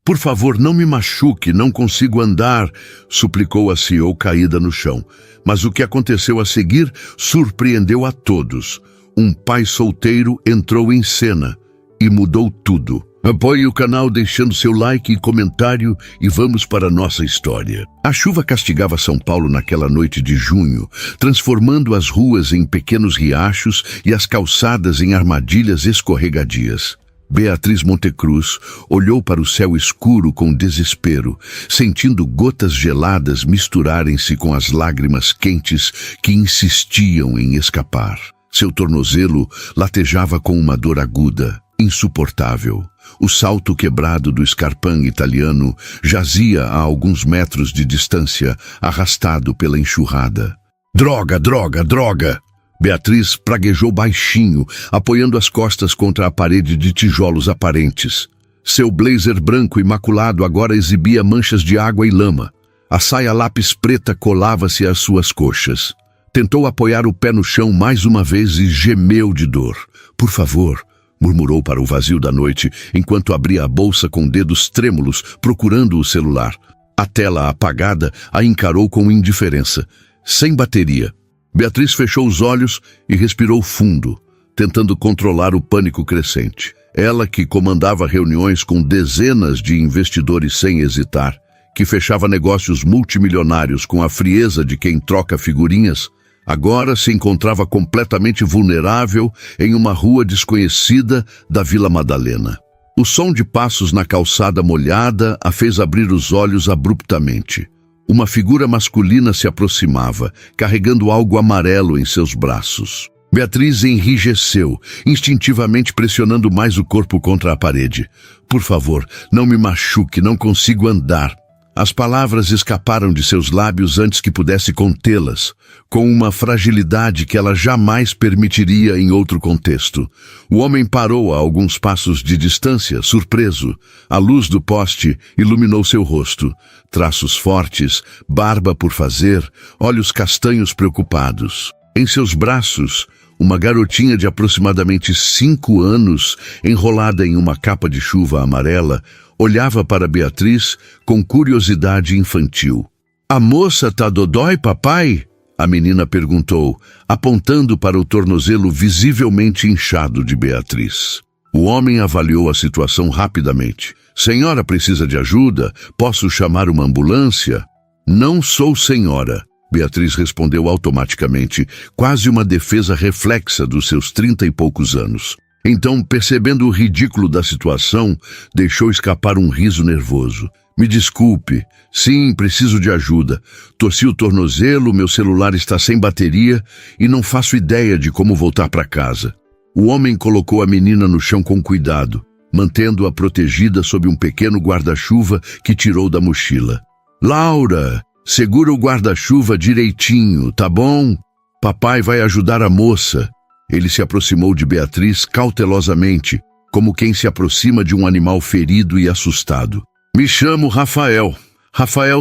Por favor, não me machuque, não consigo andar, suplicou a CEO caída no chão. Mas o que aconteceu a seguir surpreendeu a todos. Um pai solteiro entrou em cena e mudou tudo. Apoie o canal deixando seu like e comentário e vamos para a nossa história. A chuva castigava São Paulo naquela noite de junho, transformando as ruas em pequenos riachos e as calçadas em armadilhas escorregadias. Beatriz Montecruz olhou para o céu escuro com desespero, sentindo gotas geladas misturarem-se com as lágrimas quentes que insistiam em escapar. Seu tornozelo latejava com uma dor aguda, insuportável. O salto quebrado do Scarpin italiano jazia a alguns metros de distância, arrastado pela enxurrada. Droga, droga, droga! Beatriz praguejou baixinho, apoiando as costas contra a parede de tijolos aparentes. Seu blazer branco imaculado agora exibia manchas de água e lama. A saia lápis preta colava-se às suas coxas. Tentou apoiar o pé no chão mais uma vez e gemeu de dor. Por favor, murmurou para o vazio da noite, enquanto abria a bolsa com dedos trêmulos, procurando o celular. A tela apagada a encarou com indiferença. Sem bateria. Beatriz fechou os olhos e respirou fundo, tentando controlar o pânico crescente. Ela que comandava reuniões com dezenas de investidores sem hesitar, que fechava negócios multimilionários com a frieza de quem troca figurinhas, agora se encontrava completamente vulnerável em uma rua desconhecida da Vila Madalena. O som de passos na calçada molhada a fez abrir os olhos abruptamente. Uma figura masculina se aproximava, carregando algo amarelo em seus braços. Beatriz enrijeceu, instintivamente pressionando mais o corpo contra a parede. Por favor, não me machuque, não consigo andar. As palavras escaparam de seus lábios antes que pudesse contê-las, com uma fragilidade que ela jamais permitiria em outro contexto. O homem parou a alguns passos de distância, surpreso. A luz do poste iluminou seu rosto. Traços fortes, barba por fazer, olhos castanhos preocupados. Em seus braços, uma garotinha de aproximadamente 5 anos, enrolada em uma capa de chuva amarela, olhava para Beatriz com curiosidade infantil. A moça tá dodói, papai? A menina perguntou, apontando para o tornozelo visivelmente inchado de Beatriz. O homem avaliou a situação rapidamente. Senhora precisa de ajuda? Posso chamar uma ambulância? Não sou senhora, Beatriz respondeu automaticamente, quase uma defesa reflexa dos seus 30 e poucos anos. Então, percebendo o ridículo da situação, deixou escapar um riso nervoso. Me desculpe. Sim, preciso de ajuda. Torci o tornozelo, meu celular está sem bateria e não faço ideia de como voltar para casa. O homem colocou a menina no chão com cuidado, mantendo-a protegida sob um pequeno guarda-chuva que tirou da mochila. Laura, segura o guarda-chuva direitinho, tá bom? Papai vai ajudar a moça. Ele se aproximou de Beatriz cautelosamente, como quem se aproxima de um animal ferido e assustado. Me chamo Rafael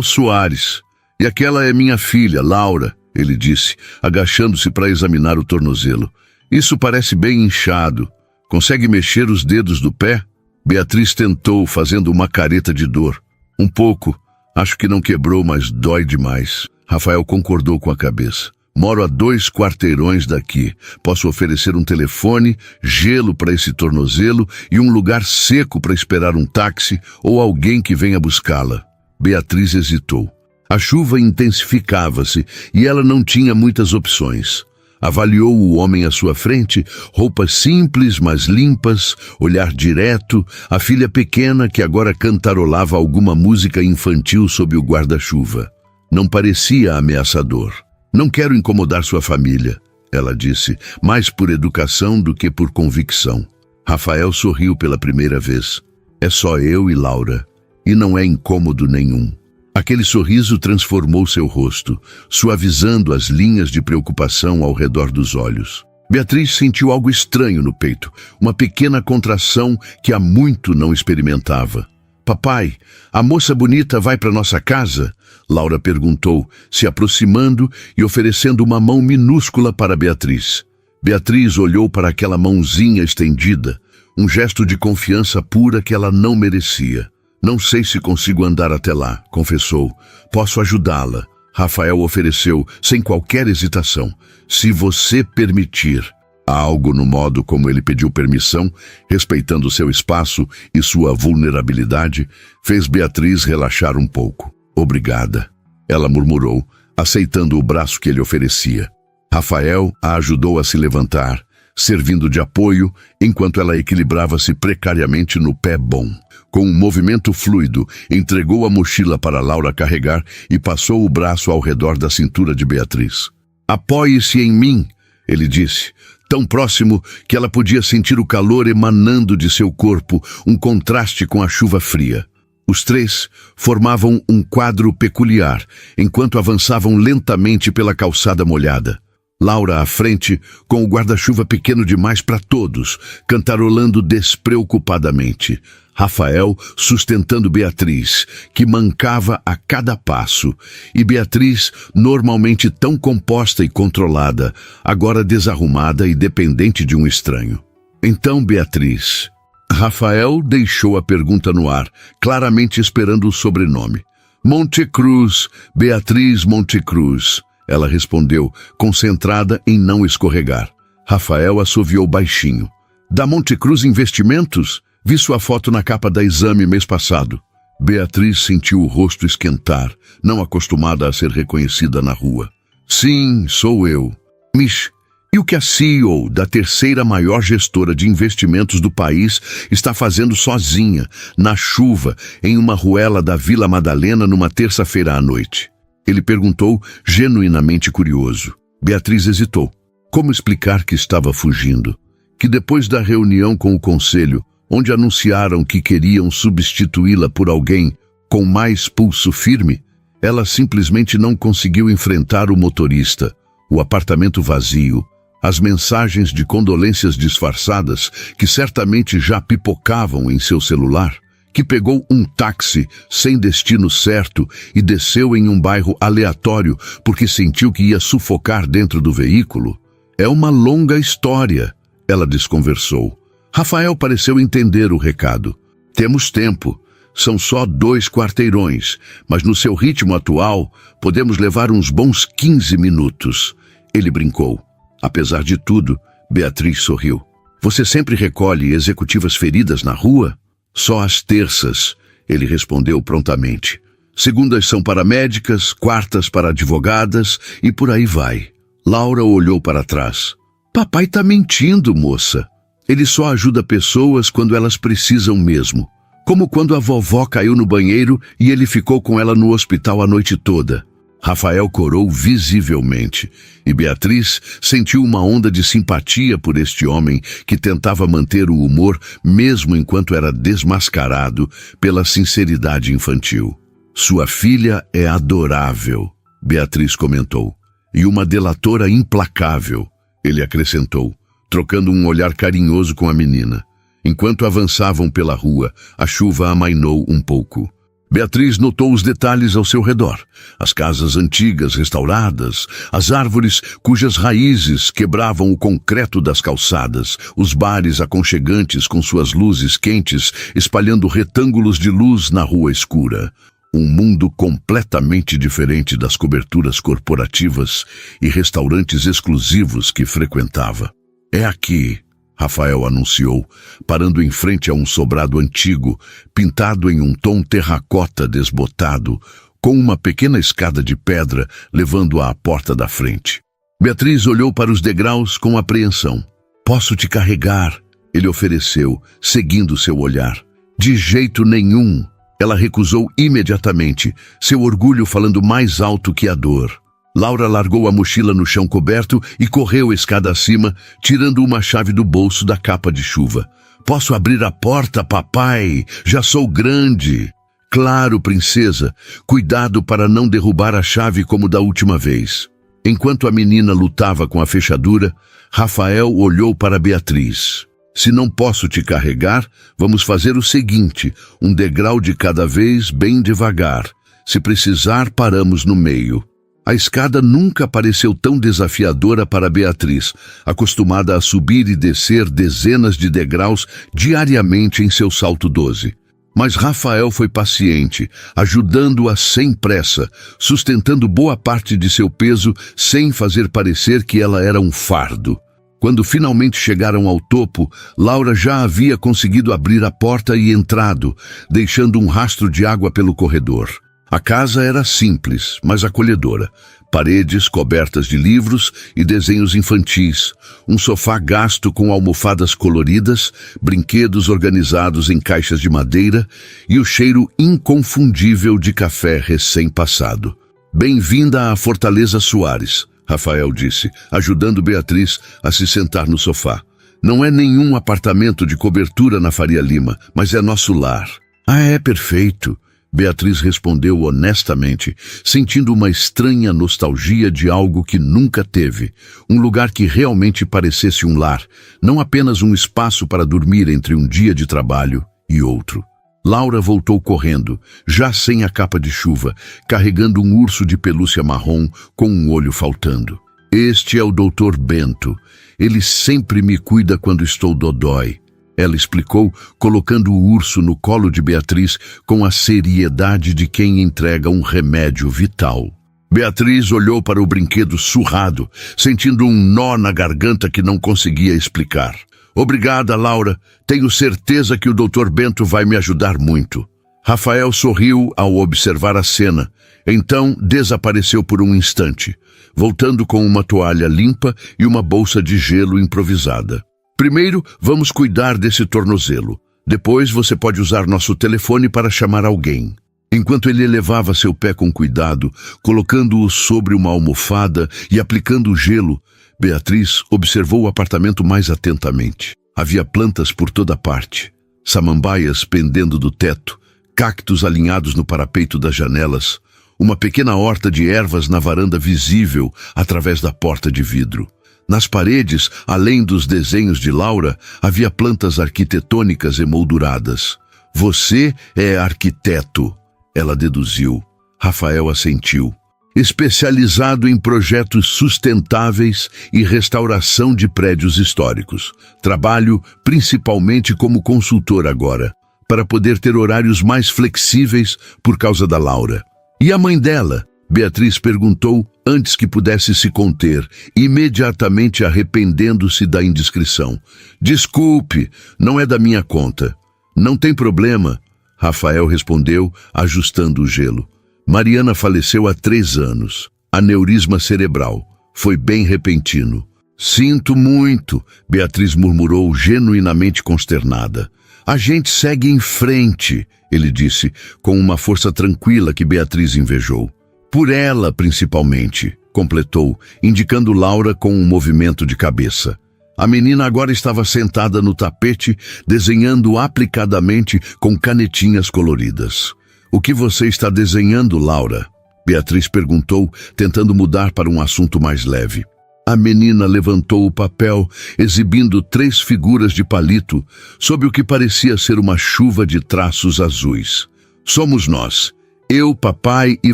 Soares, e aquela é minha filha, Laura, ele disse, agachando-se para examinar o tornozelo. Isso parece bem inchado. Consegue mexer os dedos do pé? Beatriz tentou, fazendo uma careta de dor. Um pouco. Acho que não quebrou, mas dói demais. Rafael concordou com a cabeça. Moro a 2 quarteirões daqui. Posso oferecer um telefone, gelo para esse tornozelo e um lugar seco para esperar um táxi ou alguém que venha buscá-la. Beatriz hesitou. A chuva intensificava-se e ela não tinha muitas opções. Avaliou o homem à sua frente, roupas simples, mas limpas, olhar direto, a filha pequena que agora cantarolava alguma música infantil sob o guarda-chuva. Não parecia ameaçador. Não quero incomodar sua família, ela disse, mais por educação do que por convicção. Rafael sorriu pela primeira vez. É só eu e Laura, e não é incômodo nenhum. Aquele sorriso transformou seu rosto, suavizando as linhas de preocupação ao redor dos olhos. Beatriz sentiu algo estranho no peito, uma pequena contração que há muito não experimentava. Papai, a moça bonita vai para nossa casa? Laura perguntou, se aproximando e oferecendo uma mão minúscula para Beatriz. Beatriz olhou para aquela mãozinha estendida, um gesto de confiança pura que ela não merecia. Não sei se consigo andar até lá, confessou. Posso ajudá-la. Rafael ofereceu, sem qualquer hesitação. Se você permitir. Algo no modo como ele pediu permissão, respeitando seu espaço e sua vulnerabilidade, fez Beatriz relaxar um pouco. Obrigada, ela murmurou, aceitando o braço que ele oferecia. Rafael a ajudou a se levantar, servindo de apoio enquanto ela equilibrava-se precariamente no pé bom. Com um movimento fluido, entregou a mochila para Laura carregar e passou o braço ao redor da cintura de Beatriz. Apoie-se em mim, ele disse, tão próximo que ela podia sentir o calor emanando de seu corpo, um contraste com a chuva fria. Os três formavam um quadro peculiar, enquanto avançavam lentamente pela calçada molhada. Laura à frente, com o guarda-chuva pequeno demais para todos, cantarolando despreocupadamente. Rafael sustentando Beatriz, que mancava a cada passo, e Beatriz, normalmente tão composta e controlada, agora desarrumada e dependente de um estranho. Então, Beatriz... Rafael deixou a pergunta no ar, claramente esperando o sobrenome. Montecruz, Beatriz Montecruz. Ela respondeu, concentrada em não escorregar. Rafael assoviou baixinho. Da Montecruz Investimentos? Vi sua foto na capa da Exame mês passado. Beatriz sentiu o rosto esquentar, não acostumada a ser reconhecida na rua. Sim, sou eu. Mish, e o que a CEO da terceira maior gestora de investimentos do país está fazendo sozinha, na chuva, em uma ruela da Vila Madalena numa terça-feira à noite? Ele perguntou, genuinamente curioso. Beatriz hesitou. Como explicar que estava fugindo? Que depois da reunião com o conselho, onde anunciaram que queriam substituí-la por alguém com mais pulso firme, ela simplesmente não conseguiu enfrentar o motorista, o apartamento vazio, as mensagens de condolências disfarçadas que certamente já pipocavam em seu celular, que pegou um táxi sem destino certo e desceu em um bairro aleatório porque sentiu que ia sufocar dentro do veículo. É uma longa história, ela desconversou. Rafael pareceu entender o recado. Temos tempo. São só 2 quarteirões, mas no seu ritmo atual, podemos levar uns bons 15 minutos. Ele brincou. Apesar de tudo, Beatriz sorriu. Você sempre recolhe executivas feridas na rua? Só às terças, ele respondeu prontamente. Segundas são para médicas, quartas para advogadas e por aí vai. Laura olhou para trás. Papai tá mentindo, moça. Ele só ajuda pessoas quando elas precisam mesmo. Como quando a vovó caiu no banheiro e ele ficou com ela no hospital a noite toda. Rafael corou visivelmente, e Beatriz sentiu uma onda de simpatia por este homem que tentava manter o humor mesmo enquanto era desmascarado pela sinceridade infantil. Sua filha é adorável, Beatriz comentou, e uma delatora implacável, ele acrescentou, trocando um olhar carinhoso com a menina. Enquanto avançavam pela rua, a chuva amainou um pouco. Beatriz notou os detalhes ao seu redor. As casas antigas restauradas, as árvores cujas raízes quebravam o concreto das calçadas, os bares aconchegantes com suas luzes quentes espalhando retângulos de luz na rua escura. Um mundo completamente diferente das coberturas corporativas e restaurantes exclusivos que frequentava. É aqui, Rafael anunciou, parando em frente a um sobrado antigo, pintado em um tom terracota desbotado, com uma pequena escada de pedra levando-a à porta da frente. Beatriz olhou para os degraus com apreensão. Posso te carregar, ele ofereceu, seguindo seu olhar. De jeito nenhum, ela recusou imediatamente, seu orgulho falando mais alto que a dor. Laura largou a mochila no chão coberto e correu escada acima, tirando uma chave do bolso da capa de chuva. Posso abrir a porta, papai? Já sou grande. Claro, princesa. Cuidado para não derrubar a chave como da última vez. Enquanto a menina lutava com a fechadura, Rafael olhou para Beatriz. Se não posso te carregar, vamos fazer o seguinte, um degrau de cada vez, bem devagar. Se precisar, paramos no meio. A escada nunca pareceu tão desafiadora para Beatriz, acostumada a subir e descer dezenas de degraus diariamente em seu salto 12. Mas Rafael foi paciente, ajudando-a sem pressa, sustentando boa parte de seu peso sem fazer parecer que ela era um fardo. Quando finalmente chegaram ao topo, Laura já havia conseguido abrir a porta e entrado, deixando um rastro de água pelo corredor. A casa era simples, mas acolhedora. Paredes cobertas de livros e desenhos infantis, um sofá gasto com almofadas coloridas, brinquedos organizados em caixas de madeira e o cheiro inconfundível de café recém-passado. "Bem-vinda à Fortaleza Soares", Rafael disse, ajudando Beatriz a se sentar no sofá. "Não é nenhum apartamento de cobertura na Faria Lima, mas é nosso lar." "Ah, é perfeito", Beatriz respondeu honestamente, sentindo uma estranha nostalgia de algo que nunca teve. Um lugar que realmente parecesse um lar, não apenas um espaço para dormir entre um dia de trabalho e outro. Laura voltou correndo, já sem a capa de chuva, carregando um urso de pelúcia marrom com um olho faltando. "Este é o Dr. Bento. Ele sempre me cuida quando estou dodói", ela explicou, colocando o urso no colo de Beatriz com a seriedade de quem entrega um remédio vital. Beatriz olhou para o brinquedo surrado, sentindo um nó na garganta que não conseguia explicar. "Obrigada, Laura. Tenho certeza que o Dr. Bento vai me ajudar muito." Rafael sorriu ao observar a cena, então desapareceu por um instante, voltando com uma toalha limpa e uma bolsa de gelo improvisada. "Primeiro, vamos cuidar desse tornozelo. Depois você pode usar nosso telefone para chamar alguém." Enquanto ele levava seu pé com cuidado, colocando-o sobre uma almofada e aplicando o gelo, Beatriz observou o apartamento mais atentamente. Havia plantas por toda parte, samambaias pendendo do teto, cactos alinhados no parapeito das janelas, uma pequena horta de ervas na varanda visível através da porta de vidro. Nas paredes, além dos desenhos de Laura, havia plantas arquitetônicas emolduradas. "Você é arquiteto", ela deduziu. Rafael assentiu. "Especializado em projetos sustentáveis e restauração de prédios históricos. Trabalho principalmente como consultor agora, para poder ter horários mais flexíveis por causa da Laura." "E a mãe dela?", Beatriz perguntou antes que pudesse se conter, imediatamente arrependendo-se da indiscrição. "Desculpe, não é da minha conta." "Não tem problema", Rafael respondeu, ajustando o gelo. "Mariana faleceu há 3 anos. Aneurisma cerebral. Foi bem repentino." "Sinto muito", Beatriz murmurou, genuinamente consternada. "A gente segue em frente", ele disse, com uma força tranquila que Beatriz invejou. "Por ela, principalmente", completou, indicando Laura com um movimento de cabeça. A menina agora estava sentada no tapete, desenhando aplicadamente com canetinhas coloridas. "O que você está desenhando, Laura?", Beatriz perguntou, tentando mudar para um assunto mais leve. A menina levantou o papel, exibindo 3 figuras de palito, sob o que parecia ser uma chuva de traços azuis. "Somos nós. Eu, papai e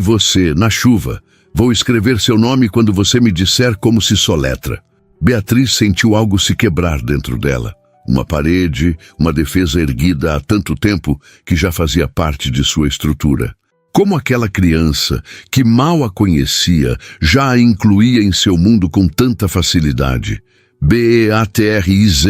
você, na chuva. Vou escrever seu nome quando você me disser como se soletra." Beatriz sentiu algo se quebrar dentro dela. Uma parede, uma defesa erguida há tanto tempo que já fazia parte de sua estrutura. Como aquela criança, que mal a conhecia, já a incluía em seu mundo com tanta facilidade. "Beatriz",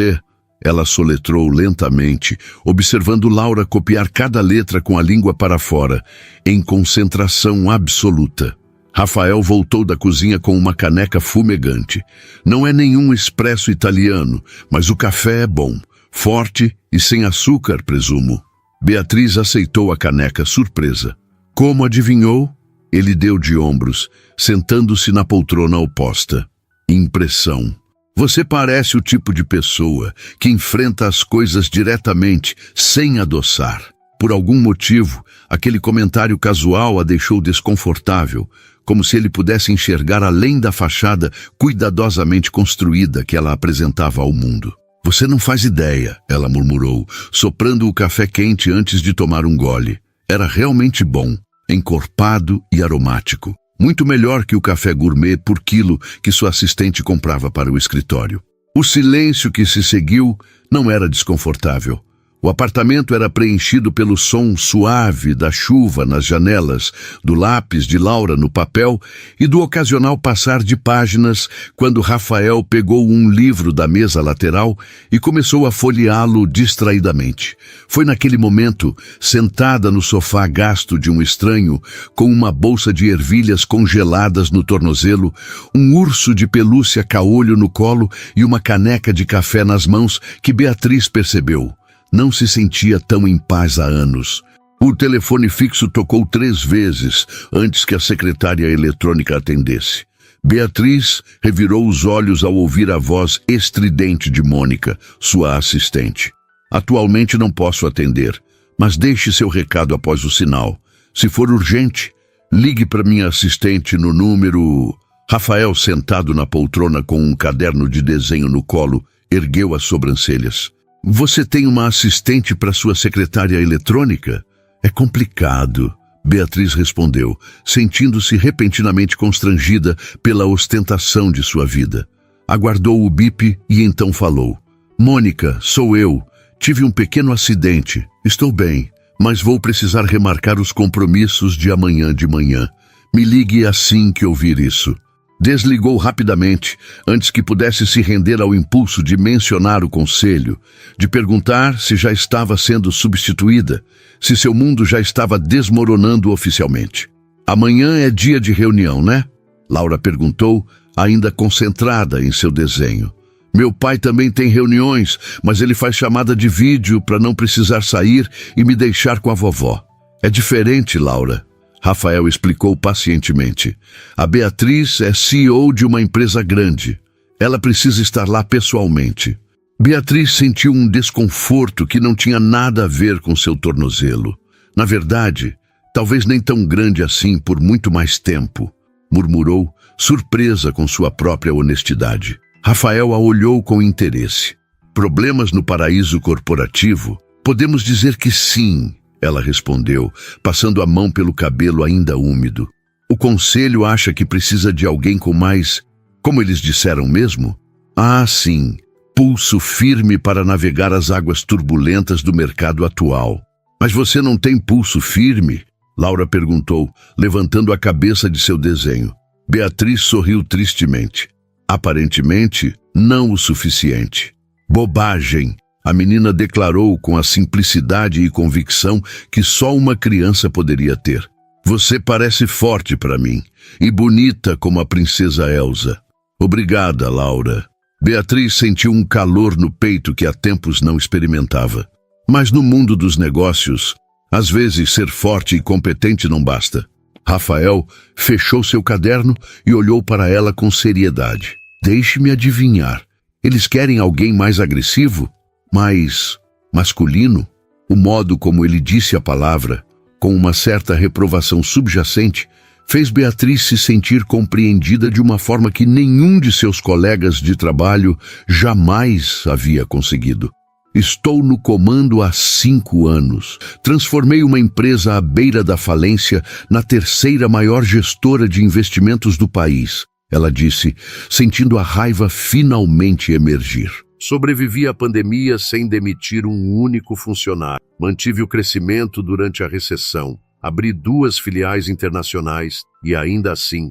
ela soletrou lentamente, observando Laura copiar cada letra com a língua para fora, em concentração absoluta. Rafael voltou da cozinha com uma caneca fumegante. "Não é nenhum expresso italiano, mas o café é bom, forte e sem açúcar, presumo." Beatriz aceitou a caneca, surpresa. "Como adivinhou?", ele deu de ombros, sentando-se na poltrona oposta. "Impressão. Você parece o tipo de pessoa que enfrenta as coisas diretamente, sem adoçar." Por algum motivo, aquele comentário casual a deixou desconfortável, como se ele pudesse enxergar além da fachada cuidadosamente construída que ela apresentava ao mundo. "Você não faz ideia", ela murmurou, soprando o café quente antes de tomar um gole. Era realmente bom, encorpado e aromático. Muito melhor que o café gourmet por quilo que sua assistente comprava para o escritório. O silêncio que se seguiu não era desconfortável. O apartamento era preenchido pelo som suave da chuva nas janelas, do lápis de Laura no papel e do ocasional passar de páginas quando Rafael pegou um livro da mesa lateral e começou a folheá-lo distraidamente. Foi naquele momento, sentada no sofá gasto de um estranho, com uma bolsa de ervilhas congeladas no tornozelo, um urso de pelúcia caolho no colo e uma caneca de café nas mãos, que Beatriz percebeu. Não se sentia tão em paz há anos. O telefone fixo tocou 3 vezes antes que a secretária eletrônica atendesse. Beatriz revirou os olhos ao ouvir a voz estridente de Mônica, sua assistente. Atualmente não posso atender, mas deixe seu recado após o sinal. Se for urgente, ligue para minha assistente no número... Rafael, sentado na poltrona com um caderno de desenho no colo, ergueu as sobrancelhas. Você tem uma assistente para sua secretária eletrônica? É complicado, Beatriz respondeu, sentindo-se repentinamente constrangida pela ostentação de sua vida. Aguardou o bip e então falou. Mônica, sou eu. Tive um pequeno acidente. Estou bem, mas vou precisar remarcar os compromissos de amanhã de manhã. Me ligue assim que ouvir isso. Desligou rapidamente, antes que pudesse se render ao impulso de mencionar o conselho, de perguntar se já estava sendo substituída, se seu mundo já estava desmoronando oficialmente. Amanhã é dia de reunião, né? Laura perguntou, ainda concentrada em seu desenho. Meu pai também tem reuniões, mas ele faz chamada de vídeo para não precisar sair e me deixar com a vovó. É diferente, Laura. Rafael explicou pacientemente. A Beatriz é CEO de uma empresa grande. Ela precisa estar lá pessoalmente. Beatriz sentiu um desconforto que não tinha nada a ver com seu tornozelo. Na verdade, talvez nem tão grande assim por muito mais tempo, murmurou, surpresa com sua própria honestidade. Rafael a olhou com interesse. Problemas no paraíso corporativo? Podemos dizer que sim. Ela respondeu, passando a mão pelo cabelo ainda úmido. O conselho acha que precisa de alguém com mais... Como eles disseram mesmo? Ah, sim. Pulso firme para navegar as águas turbulentas do mercado atual. Mas você não tem pulso firme? Laura perguntou, levantando a cabeça de seu desenho. Beatriz sorriu tristemente. Aparentemente, não o suficiente. Bobagem! A menina declarou com a simplicidade e convicção que só uma criança poderia ter. Você parece forte para mim, e bonita como a princesa Elsa. Obrigada, Laura. Beatriz sentiu um calor no peito que há tempos não experimentava. Mas no mundo dos negócios, às vezes ser forte e competente não basta. Rafael fechou seu caderno e olhou para ela com seriedade. Deixe-me adivinhar. Eles querem alguém mais agressivo? Mais masculino? O modo como ele disse a palavra, com uma certa reprovação subjacente, fez Beatriz se sentir compreendida de uma forma que nenhum de seus colegas de trabalho jamais havia conseguido. Estou no comando há 5 anos. Transformei uma empresa à beira da falência na 3ª maior gestora de investimentos do país, ela disse, sentindo a raiva finalmente emergir. Sobrevivi à pandemia sem demitir um único funcionário. Mantive o crescimento durante a recessão. Abri 2 filiais internacionais e ainda assim,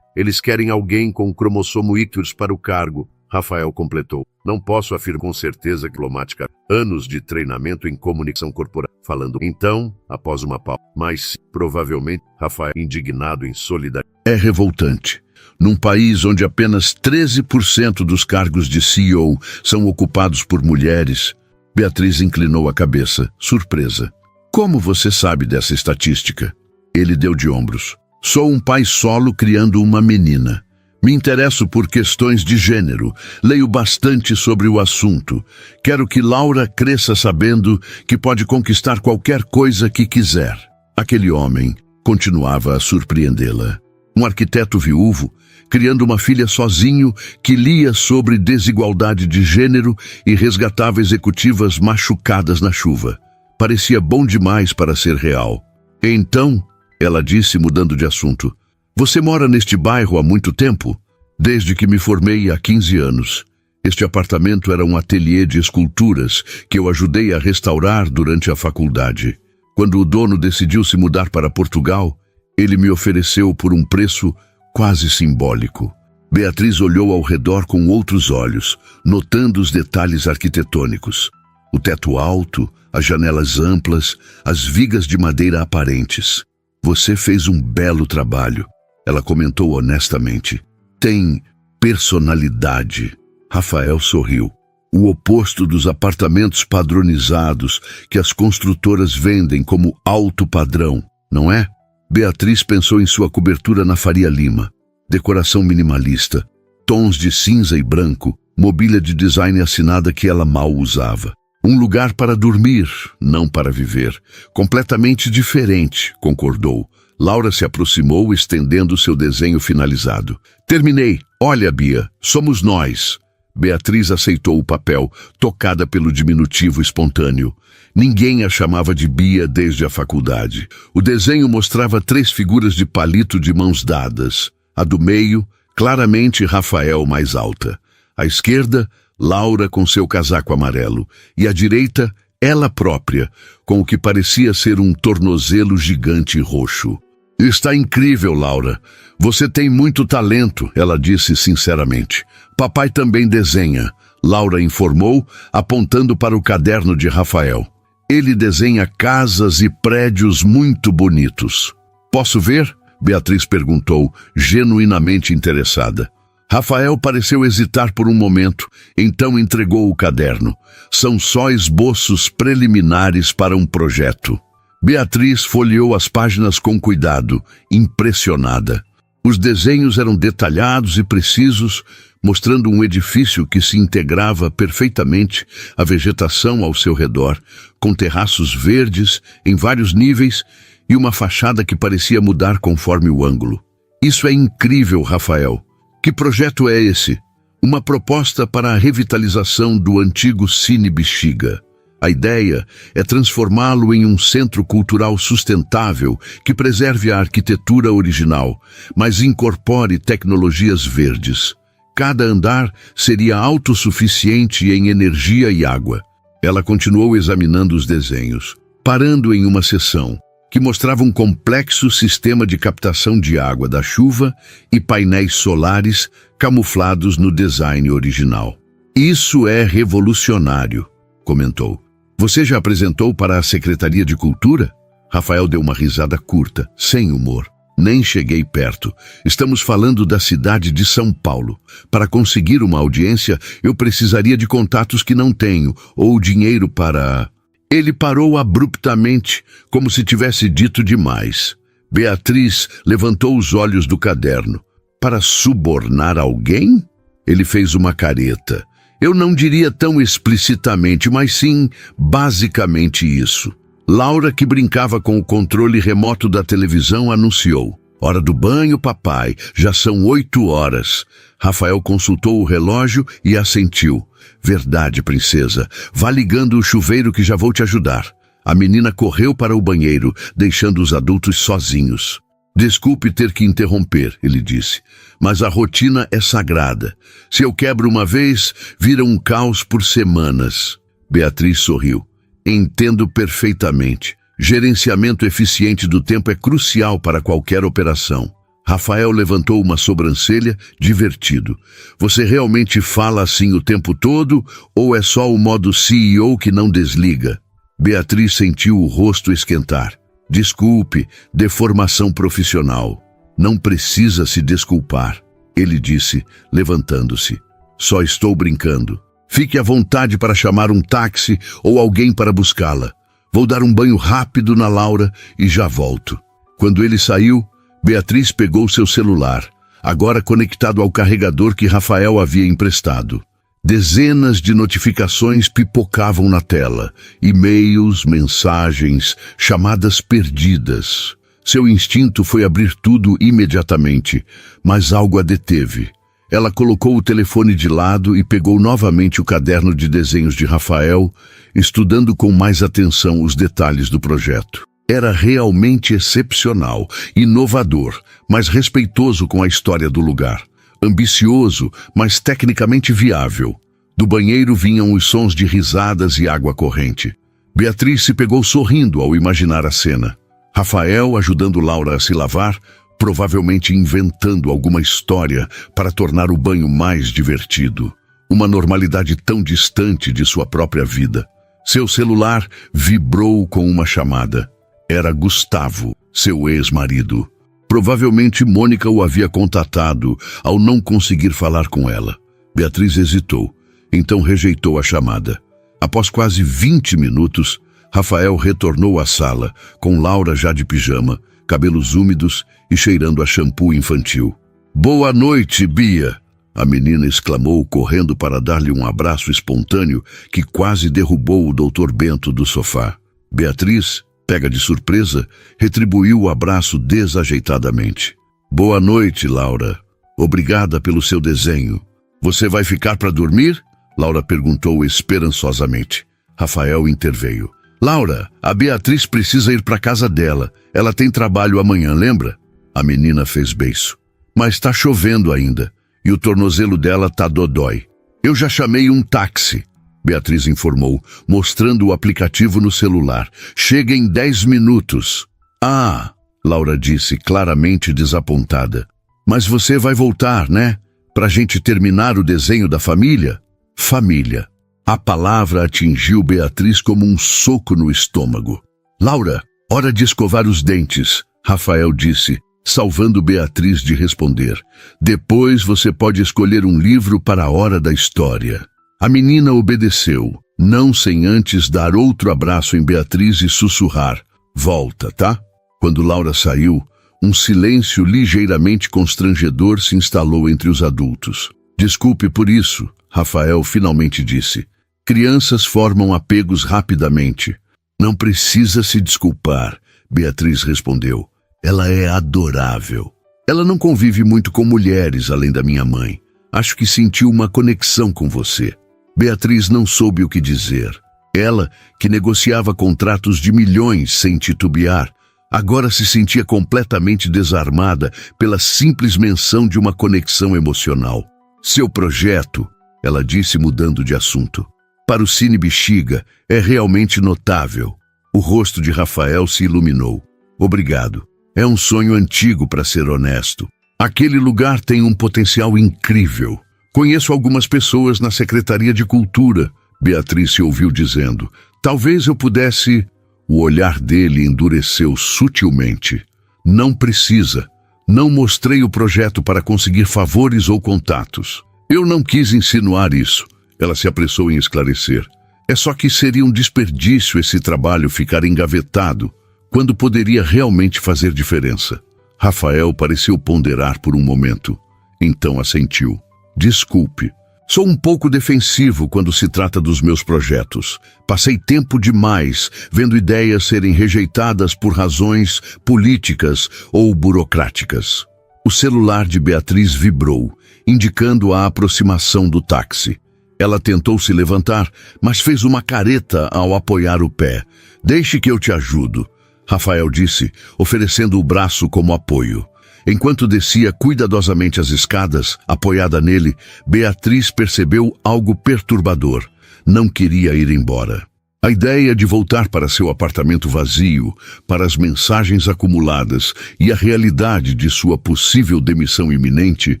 eles querem alguém com cromossomo Ictus para o cargo, Rafael completou. Não posso afirmar com certeza diplomática. Anos de treinamento em comunicação corporal. Falando então, após uma pausa. Mas, provavelmente, Rafael, indignado em solidariedade. É revoltante. Num país onde apenas 13% dos cargos de CEO são ocupados por mulheres, Beatriz inclinou a cabeça, surpresa. Como você sabe dessa estatística? Ele deu de ombros. Sou um pai solo criando uma menina. Me interesso por questões de gênero. Leio bastante sobre o assunto. Quero que Laura cresça sabendo que pode conquistar qualquer coisa que quiser. Aquele homem continuava a surpreendê-la. Um arquiteto viúvo, criando uma filha sozinho que lia sobre desigualdade de gênero e resgatava executivas machucadas na chuva. Parecia bom demais para ser real. Então, ela disse, mudando de assunto, você mora neste bairro há muito tempo? Desde que me formei há 15 anos. Este apartamento era um ateliê de esculturas que eu ajudei a restaurar durante a faculdade. Quando o dono decidiu se mudar para Portugal, ele me ofereceu por um preço quase simbólico. Beatriz olhou ao redor com outros olhos, notando os detalhes arquitetônicos. O teto alto, as janelas amplas, as vigas de madeira aparentes. Você fez um belo trabalho, ela comentou honestamente. Tem personalidade. Rafael sorriu. O oposto dos apartamentos padronizados que as construtoras vendem como alto padrão, não é? Beatriz pensou em sua cobertura na Faria Lima. Decoração minimalista, tons de cinza e branco, mobília de design assinada que ela mal usava. Um lugar para dormir, não para viver. Completamente diferente, concordou. Laura se aproximou, estendendo seu desenho finalizado. Terminei. Olha, Bia, somos nós. Beatriz aceitou o papel, tocada pelo diminutivo espontâneo. Ninguém a chamava de Bia desde a faculdade. O desenho mostrava 3 figuras de palito de mãos dadas. A do meio, claramente Rafael mais alta. À esquerda, Laura com seu casaco amarelo. E à direita, ela própria, com o que parecia ser um tornozelo gigante roxo. Está incrível, Laura. Você tem muito talento, ela disse sinceramente. Papai também desenha, Laura informou, apontando para o caderno de Rafael. Ele desenha casas e prédios muito bonitos. Posso ver? Beatriz perguntou, genuinamente interessada. Rafael pareceu hesitar por um momento, então entregou o caderno. São só esboços preliminares para um projeto. Beatriz folheou as páginas com cuidado, impressionada. Os desenhos eram detalhados e precisos, mostrando um edifício que se integrava perfeitamente à vegetação ao seu redor, com terraços verdes em vários níveis e uma fachada que parecia mudar conforme o ângulo. Isso é incrível, Rafael. Que projeto é esse? Uma proposta para a revitalização do antigo Cine Bexiga. A ideia é transformá-lo em um centro cultural sustentável que preserve a arquitetura original, mas incorpore tecnologias verdes. Cada andar seria autossuficiente em energia e água. Ela continuou examinando os desenhos, parando em uma seção que mostrava um complexo sistema de captação de água da chuva e painéis solares camuflados no design original. Isso é revolucionário, comentou. Você já apresentou para a Secretaria de Cultura? Rafael deu uma risada curta, sem humor. Nem cheguei perto. Estamos falando da cidade de São Paulo. Para conseguir uma audiência, eu precisaria de contatos que não tenho, ou dinheiro para... Ele parou abruptamente, como se tivesse dito demais. Beatriz levantou os olhos do caderno. Para subornar alguém? Ele fez uma careta. Eu não diria tão explicitamente, mas sim, basicamente isso. Laura, que brincava com o controle remoto da televisão, anunciou. Hora do banho, papai. Já são 8 horas. Rafael consultou o relógio e assentiu. Verdade, princesa. Vá ligando o chuveiro que já vou te ajudar. A menina correu para o banheiro, deixando os adultos sozinhos. Desculpe ter que interromper, ele disse, mas a rotina é sagrada. Se eu quebro uma vez, vira um caos por semanas. Beatriz sorriu. Entendo perfeitamente. Gerenciamento eficiente do tempo é crucial para qualquer operação. Rafael levantou uma sobrancelha, divertido. Você realmente fala assim o tempo todo, ou é só o modo CEO que não desliga? Beatriz sentiu o rosto esquentar. Desculpe, deformação profissional. Não precisa se desculpar, ele disse, levantando-se. Só estou brincando. Fique à vontade para chamar um táxi ou alguém para buscá-la. Vou dar um banho rápido na Laura e já volto. Quando ele saiu, Beatriz pegou seu celular, agora conectado ao carregador que Rafael havia emprestado. Dezenas de notificações pipocavam na tela, e-mails, mensagens, chamadas perdidas. Seu instinto foi abrir tudo imediatamente, mas algo a deteve. Ela colocou o telefone de lado e pegou novamente o caderno de desenhos de Rafael, estudando com mais atenção os detalhes do projeto. Era realmente excepcional, inovador, mas respeitoso com a história do lugar. Ambicioso, mas tecnicamente viável. Do banheiro vinham os sons de risadas e água corrente. Beatriz se pegou sorrindo ao imaginar a cena. Rafael ajudando Laura a se lavar, provavelmente inventando alguma história para tornar o banho mais divertido. Uma normalidade tão distante de sua própria vida. Seu celular vibrou com uma chamada. Era Gustavo, seu ex-marido. Provavelmente Mônica o havia contatado ao não conseguir falar com ela. Beatriz hesitou, então rejeitou a chamada. Após quase 20 minutos, Rafael retornou à sala, com Laura já de pijama, cabelos úmidos e cheirando a shampoo infantil. "Boa noite, Bia!" A menina exclamou, correndo para dar-lhe um abraço espontâneo que quase derrubou o Dr. Bento do sofá. Beatriz, pega de surpresa, retribuiu o abraço desajeitadamente. "Boa noite, Laura. Obrigada pelo seu desenho. Você vai ficar para dormir?" Laura perguntou esperançosamente. Rafael interveio. "Laura, a Beatriz precisa ir para a casa dela. Ela tem trabalho amanhã, lembra?" A menina fez beiço. "Mas está chovendo ainda. E o tornozelo dela tá dodói. Eu já chamei um táxi", Beatriz informou, mostrando o aplicativo no celular. "Chega em 10 minutos. "Ah", Laura disse, claramente desapontada. "Mas você vai voltar, né? Pra gente terminar o desenho da família?" Família. A palavra atingiu Beatriz como um soco no estômago. "Laura, hora de escovar os dentes", Rafael disse, salvando Beatriz de responder. "Depois você pode escolher um livro para a hora da história." A menina obedeceu, não sem antes dar outro abraço em Beatriz e sussurrar: "Volta, tá?" Quando Laura saiu, um silêncio ligeiramente constrangedor se instalou entre os adultos. "Desculpe por isso", Rafael finalmente disse. "Crianças formam apegos rapidamente." "Não precisa se desculpar", Beatriz respondeu. "Ela é adorável. Ela não convive muito com mulheres além da minha mãe. Acho que sentiu uma conexão com você." Beatriz não soube o que dizer. Ela, que negociava contratos de milhões sem titubear, agora se sentia completamente desarmada pela simples menção de uma conexão emocional. "Seu projeto", ela disse mudando de assunto, "para o Cine Bexiga é realmente notável." O rosto de Rafael se iluminou. "Obrigado. É um sonho antigo, para ser honesto. Aquele lugar tem um potencial incrível. Conheço algumas pessoas na Secretaria de Cultura", Beatriz se ouviu dizendo. "Talvez eu pudesse..." O olhar dele endureceu sutilmente. "Não precisa. Não mostrei o projeto para conseguir favores ou contatos." "Eu não quis insinuar isso", ela se apressou em esclarecer. "É só que seria um desperdício esse trabalho ficar engavetado, quando poderia realmente fazer diferença." Rafael pareceu ponderar por um momento. Então assentiu. "Desculpe. Sou um pouco defensivo quando se trata dos meus projetos. Passei tempo demais vendo ideias serem rejeitadas por razões políticas ou burocráticas." O celular de Beatriz vibrou, indicando a aproximação do táxi. Ela tentou se levantar, mas fez uma careta ao apoiar o pé. "Deixe que eu te ajudo", Rafael disse, oferecendo o braço como apoio. Enquanto descia cuidadosamente as escadas, apoiada nele, Beatriz percebeu algo perturbador. Não queria ir embora. A ideia de voltar para seu apartamento vazio, para as mensagens acumuladas e a realidade de sua possível demissão iminente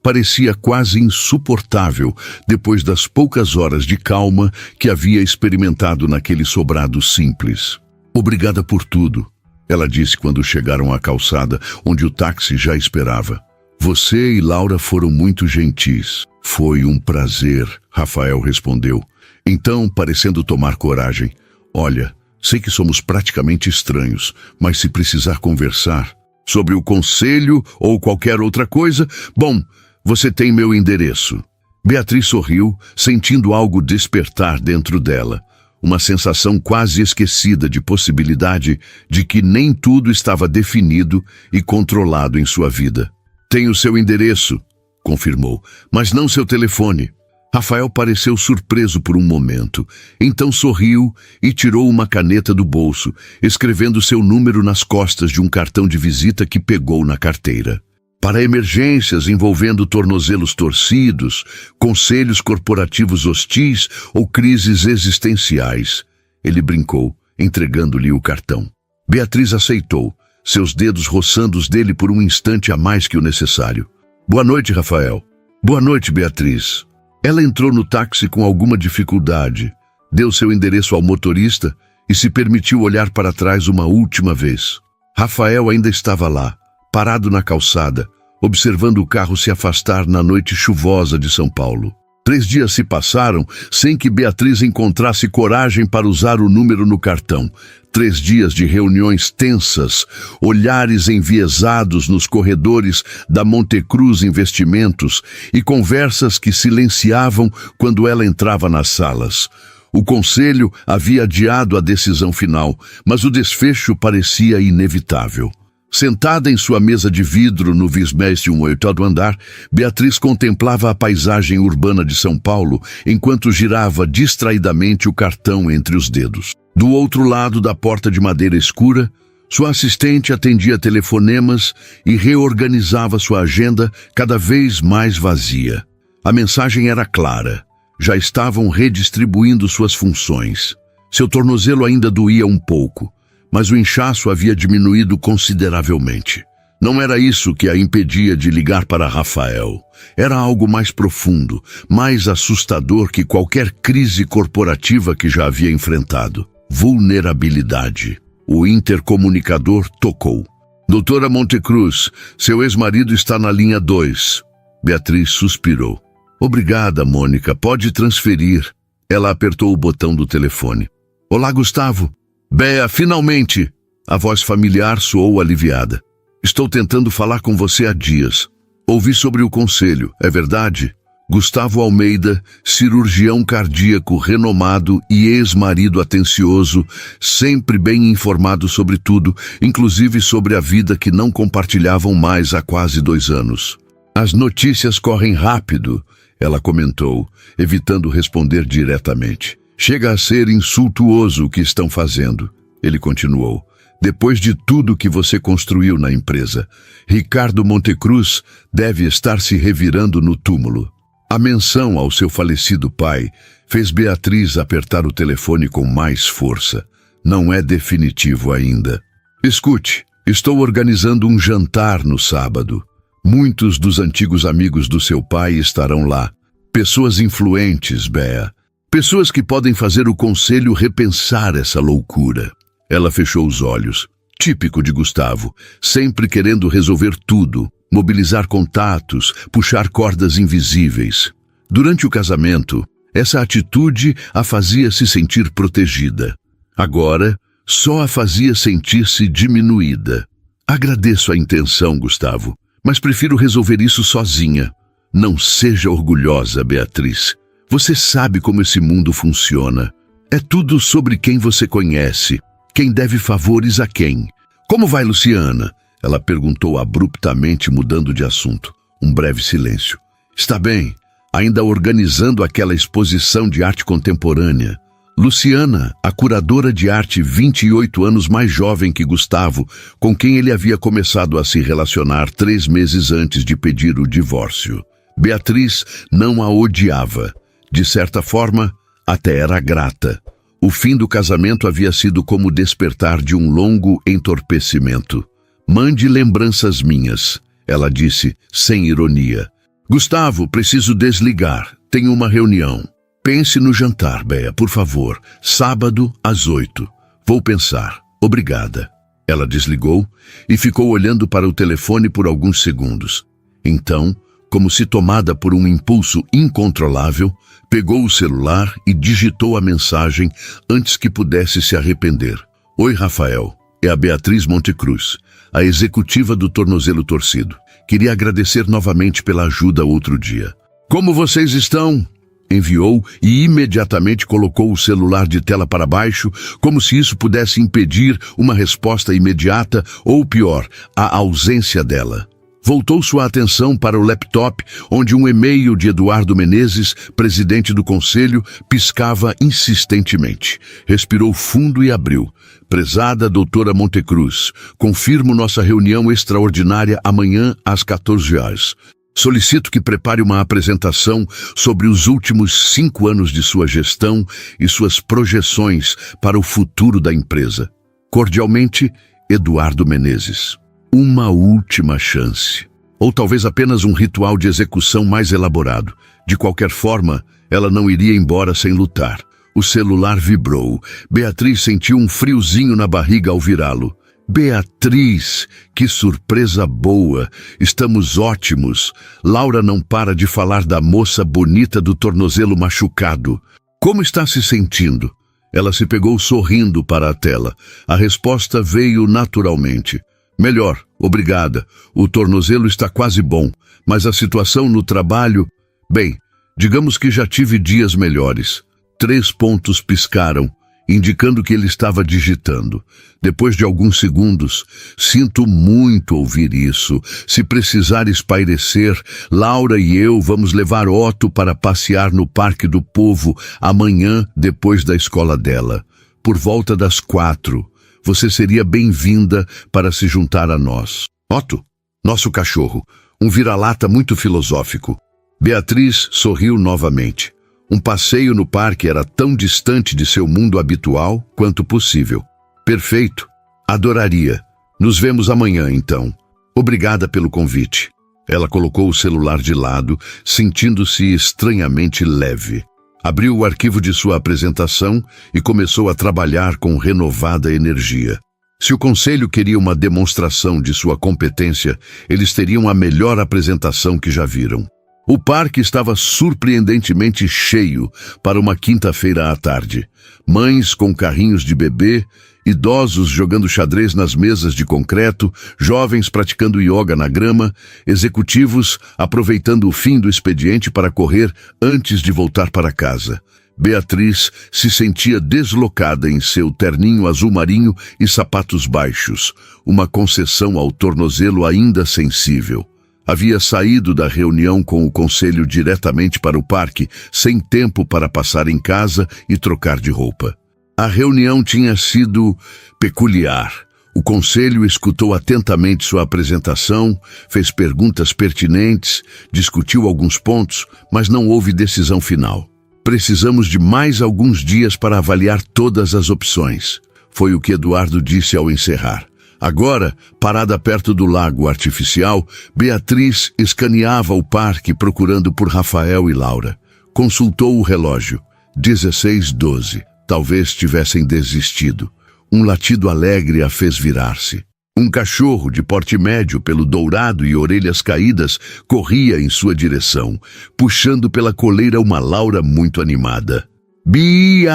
parecia quase insuportável depois das poucas horas de calma que havia experimentado naquele sobrado simples. "Obrigada por tudo", ela disse quando chegaram à calçada, onde o táxi já esperava. "Você e Laura foram muito gentis." "Foi um prazer", Rafael respondeu. Então, parecendo tomar coragem, "Olha, sei que somos praticamente estranhos, mas se precisar conversar sobre o conselho ou qualquer outra coisa, bom, você tem meu endereço." Beatriz sorriu, sentindo algo despertar dentro dela. Uma sensação quase esquecida de possibilidade de que nem tudo estava definido e controlado em sua vida. "Tenho seu endereço", confirmou, "mas não seu telefone." Rafael pareceu surpreso por um momento, então sorriu e tirou uma caneta do bolso, escrevendo seu número nas costas de um cartão de visita que pegou na carteira. para emergências envolvendo tornozelos torcidos, conselhos corporativos hostis ou crises existenciais. Ele brincou, entregando-lhe o cartão. Beatriz aceitou, seus dedos roçando os dele por um instante a mais que o necessário. Boa noite, Rafael. Boa noite, Beatriz. Ela entrou no táxi com alguma dificuldade, deu seu endereço ao motorista e se permitiu olhar para trás uma última vez. Rafael ainda estava lá, parado na calçada, observando o carro se afastar na noite chuvosa de São Paulo. 3 dias se passaram sem que Beatriz encontrasse coragem para usar o número no cartão. 3 dias de reuniões tensas, olhares enviesados nos corredores da Montecruz Investimentos e conversas que silenciavam quando ela entrava nas salas. O conselho havia adiado a decisão final, mas o desfecho parecia inevitável. Sentada em sua mesa de vidro no 28º andar, Beatriz contemplava a paisagem urbana de São Paulo enquanto girava distraidamente o cartão entre os dedos. Do outro lado da porta de madeira escura, sua assistente atendia telefonemas e reorganizava sua agenda cada vez mais vazia. A mensagem era clara. Já estavam redistribuindo suas funções. Seu tornozelo ainda doía um pouco, mas o inchaço havia diminuído consideravelmente. Não era isso que a impedia de ligar para Rafael. Era algo mais profundo, mais assustador que qualquer crise corporativa que já havia enfrentado. Vulnerabilidade. O intercomunicador tocou. Doutora Montecruz, seu ex-marido está na linha 2. Beatriz suspirou. Obrigada, Mônica, pode transferir. Ela apertou o botão do telefone. Olá, Gustavo. Bea, finalmente! A voz familiar soou aliviada. Estou tentando falar com você há dias. Ouvi sobre o conselho, é verdade? Gustavo Almeida, cirurgião cardíaco renomado e ex-marido atencioso, sempre bem informado sobre tudo, inclusive sobre a vida que não compartilhavam mais há quase 2 anos. As notícias correm rápido, ela comentou, evitando responder diretamente. Chega a ser insultuoso o que estão fazendo. Ele continuou. Depois de tudo que você construiu na empresa, Ricardo Montecruz deve estar se revirando no túmulo. A menção ao seu falecido pai fez Beatriz apertar o telefone com mais força. Não é definitivo ainda. Escute, estou organizando um jantar no sábado. Muitos dos antigos amigos do seu pai estarão lá. Pessoas influentes, Bea. Pessoas que podem fazer o conselho repensar essa loucura. Ela fechou os olhos. Típico de Gustavo, sempre querendo resolver tudo, mobilizar contatos, puxar cordas invisíveis. Durante o casamento, essa atitude a fazia se sentir protegida. Agora, só a fazia sentir-se diminuída. Agradeço a intenção, Gustavo, mas prefiro resolver isso sozinha. Não seja orgulhosa, Beatriz. Você sabe como esse mundo funciona. É tudo sobre quem você conhece, quem deve favores a quem. Como vai, Luciana? Ela perguntou abruptamente, mudando de assunto. Um breve silêncio. Está bem, ainda organizando aquela exposição de arte contemporânea. Luciana, a curadora de arte 28 anos mais jovem que Gustavo, com quem ele havia começado a se relacionar 3 meses antes de pedir o divórcio. Beatriz não a odiava. De certa forma, até era grata. O fim do casamento havia sido como o despertar de um longo entorpecimento. Mande lembranças minhas, ela disse, sem ironia. Gustavo, preciso desligar. Tenho uma reunião. Pense no jantar, Bea, por favor. Sábado, às 8. Vou pensar. Obrigada. Ela desligou e ficou olhando para o telefone por alguns segundos. Então, como se tomada por um impulso incontrolável, pegou o celular e digitou a mensagem antes que pudesse se arrepender. Oi, Rafael. É a Beatriz Montecruz, a executiva do tornozelo torcido. Queria agradecer novamente pela ajuda outro dia. Como vocês estão? Enviou e imediatamente colocou o celular de tela para baixo, como se isso pudesse impedir uma resposta imediata ou, pior, a ausência dela. Voltou sua atenção para o laptop, onde um e-mail de Eduardo Menezes, presidente do conselho, piscava insistentemente. Respirou fundo e abriu. Prezada doutora Montecruz, confirmo nossa reunião extraordinária amanhã às 14 horas. Solicito que prepare uma apresentação sobre os últimos 5 anos de sua gestão e suas projeções para o futuro da empresa. Cordialmente, Eduardo Menezes. Uma última chance. Ou talvez apenas um ritual de execução mais elaborado. De qualquer forma, ela não iria embora sem lutar. O celular vibrou. Beatriz sentiu um friozinho na barriga ao virá-lo. Beatriz, que surpresa boa! Estamos ótimos. Laura não para de falar da moça bonita do tornozelo machucado. Como está se sentindo? Ela se pegou sorrindo para a tela. A resposta veio naturalmente. Melhor, obrigada. O tornozelo está quase bom, mas a situação no trabalho... Bem, digamos que já tive dias melhores. 3 pontos piscaram, indicando que ele estava digitando. Depois de alguns segundos, sinto muito ouvir isso. Se precisar espairecer, Laura e eu vamos levar Otto para passear no Parque do Povo amanhã, depois da escola dela. Por volta das 4. Você seria bem-vinda para se juntar a nós. Otto, nosso cachorro, um vira-lata muito filosófico. Beatriz sorriu novamente. Um passeio no parque era tão distante de seu mundo habitual quanto possível. Perfeito. Adoraria. Nos vemos amanhã, então. Obrigada pelo convite. Ela colocou o celular de lado, sentindo-se estranhamente leve. Abriu o arquivo de sua apresentação e começou a trabalhar com renovada energia. Se o conselho queria uma demonstração de sua competência, eles teriam a melhor apresentação que já viram. O parque estava surpreendentemente cheio para uma quinta-feira à tarde. Mães com carrinhos de bebê, idosos jogando xadrez nas mesas de concreto, jovens praticando yoga na grama, executivos aproveitando o fim do expediente para correr antes de voltar para casa. Beatriz se sentia deslocada em seu terninho azul marinho e sapatos baixos, uma concessão ao tornozelo ainda sensível. Havia saído da reunião com o conselho diretamente para o parque, sem tempo para passar em casa e trocar de roupa. A reunião tinha sido peculiar. O conselho escutou atentamente sua apresentação, fez perguntas pertinentes, discutiu alguns pontos, mas não houve decisão final. Precisamos de mais alguns dias para avaliar todas as opções, foi o que Eduardo disse ao encerrar. Agora, parada perto do lago artificial, Beatriz escaneava o parque procurando por Rafael e Laura. Consultou o relógio. 16:12. Talvez tivessem desistido. Um latido alegre a fez virar-se. Um cachorro de porte médio, pelo dourado e orelhas caídas, corria em sua direção, puxando pela coleira uma Laura muito animada. «Bia!»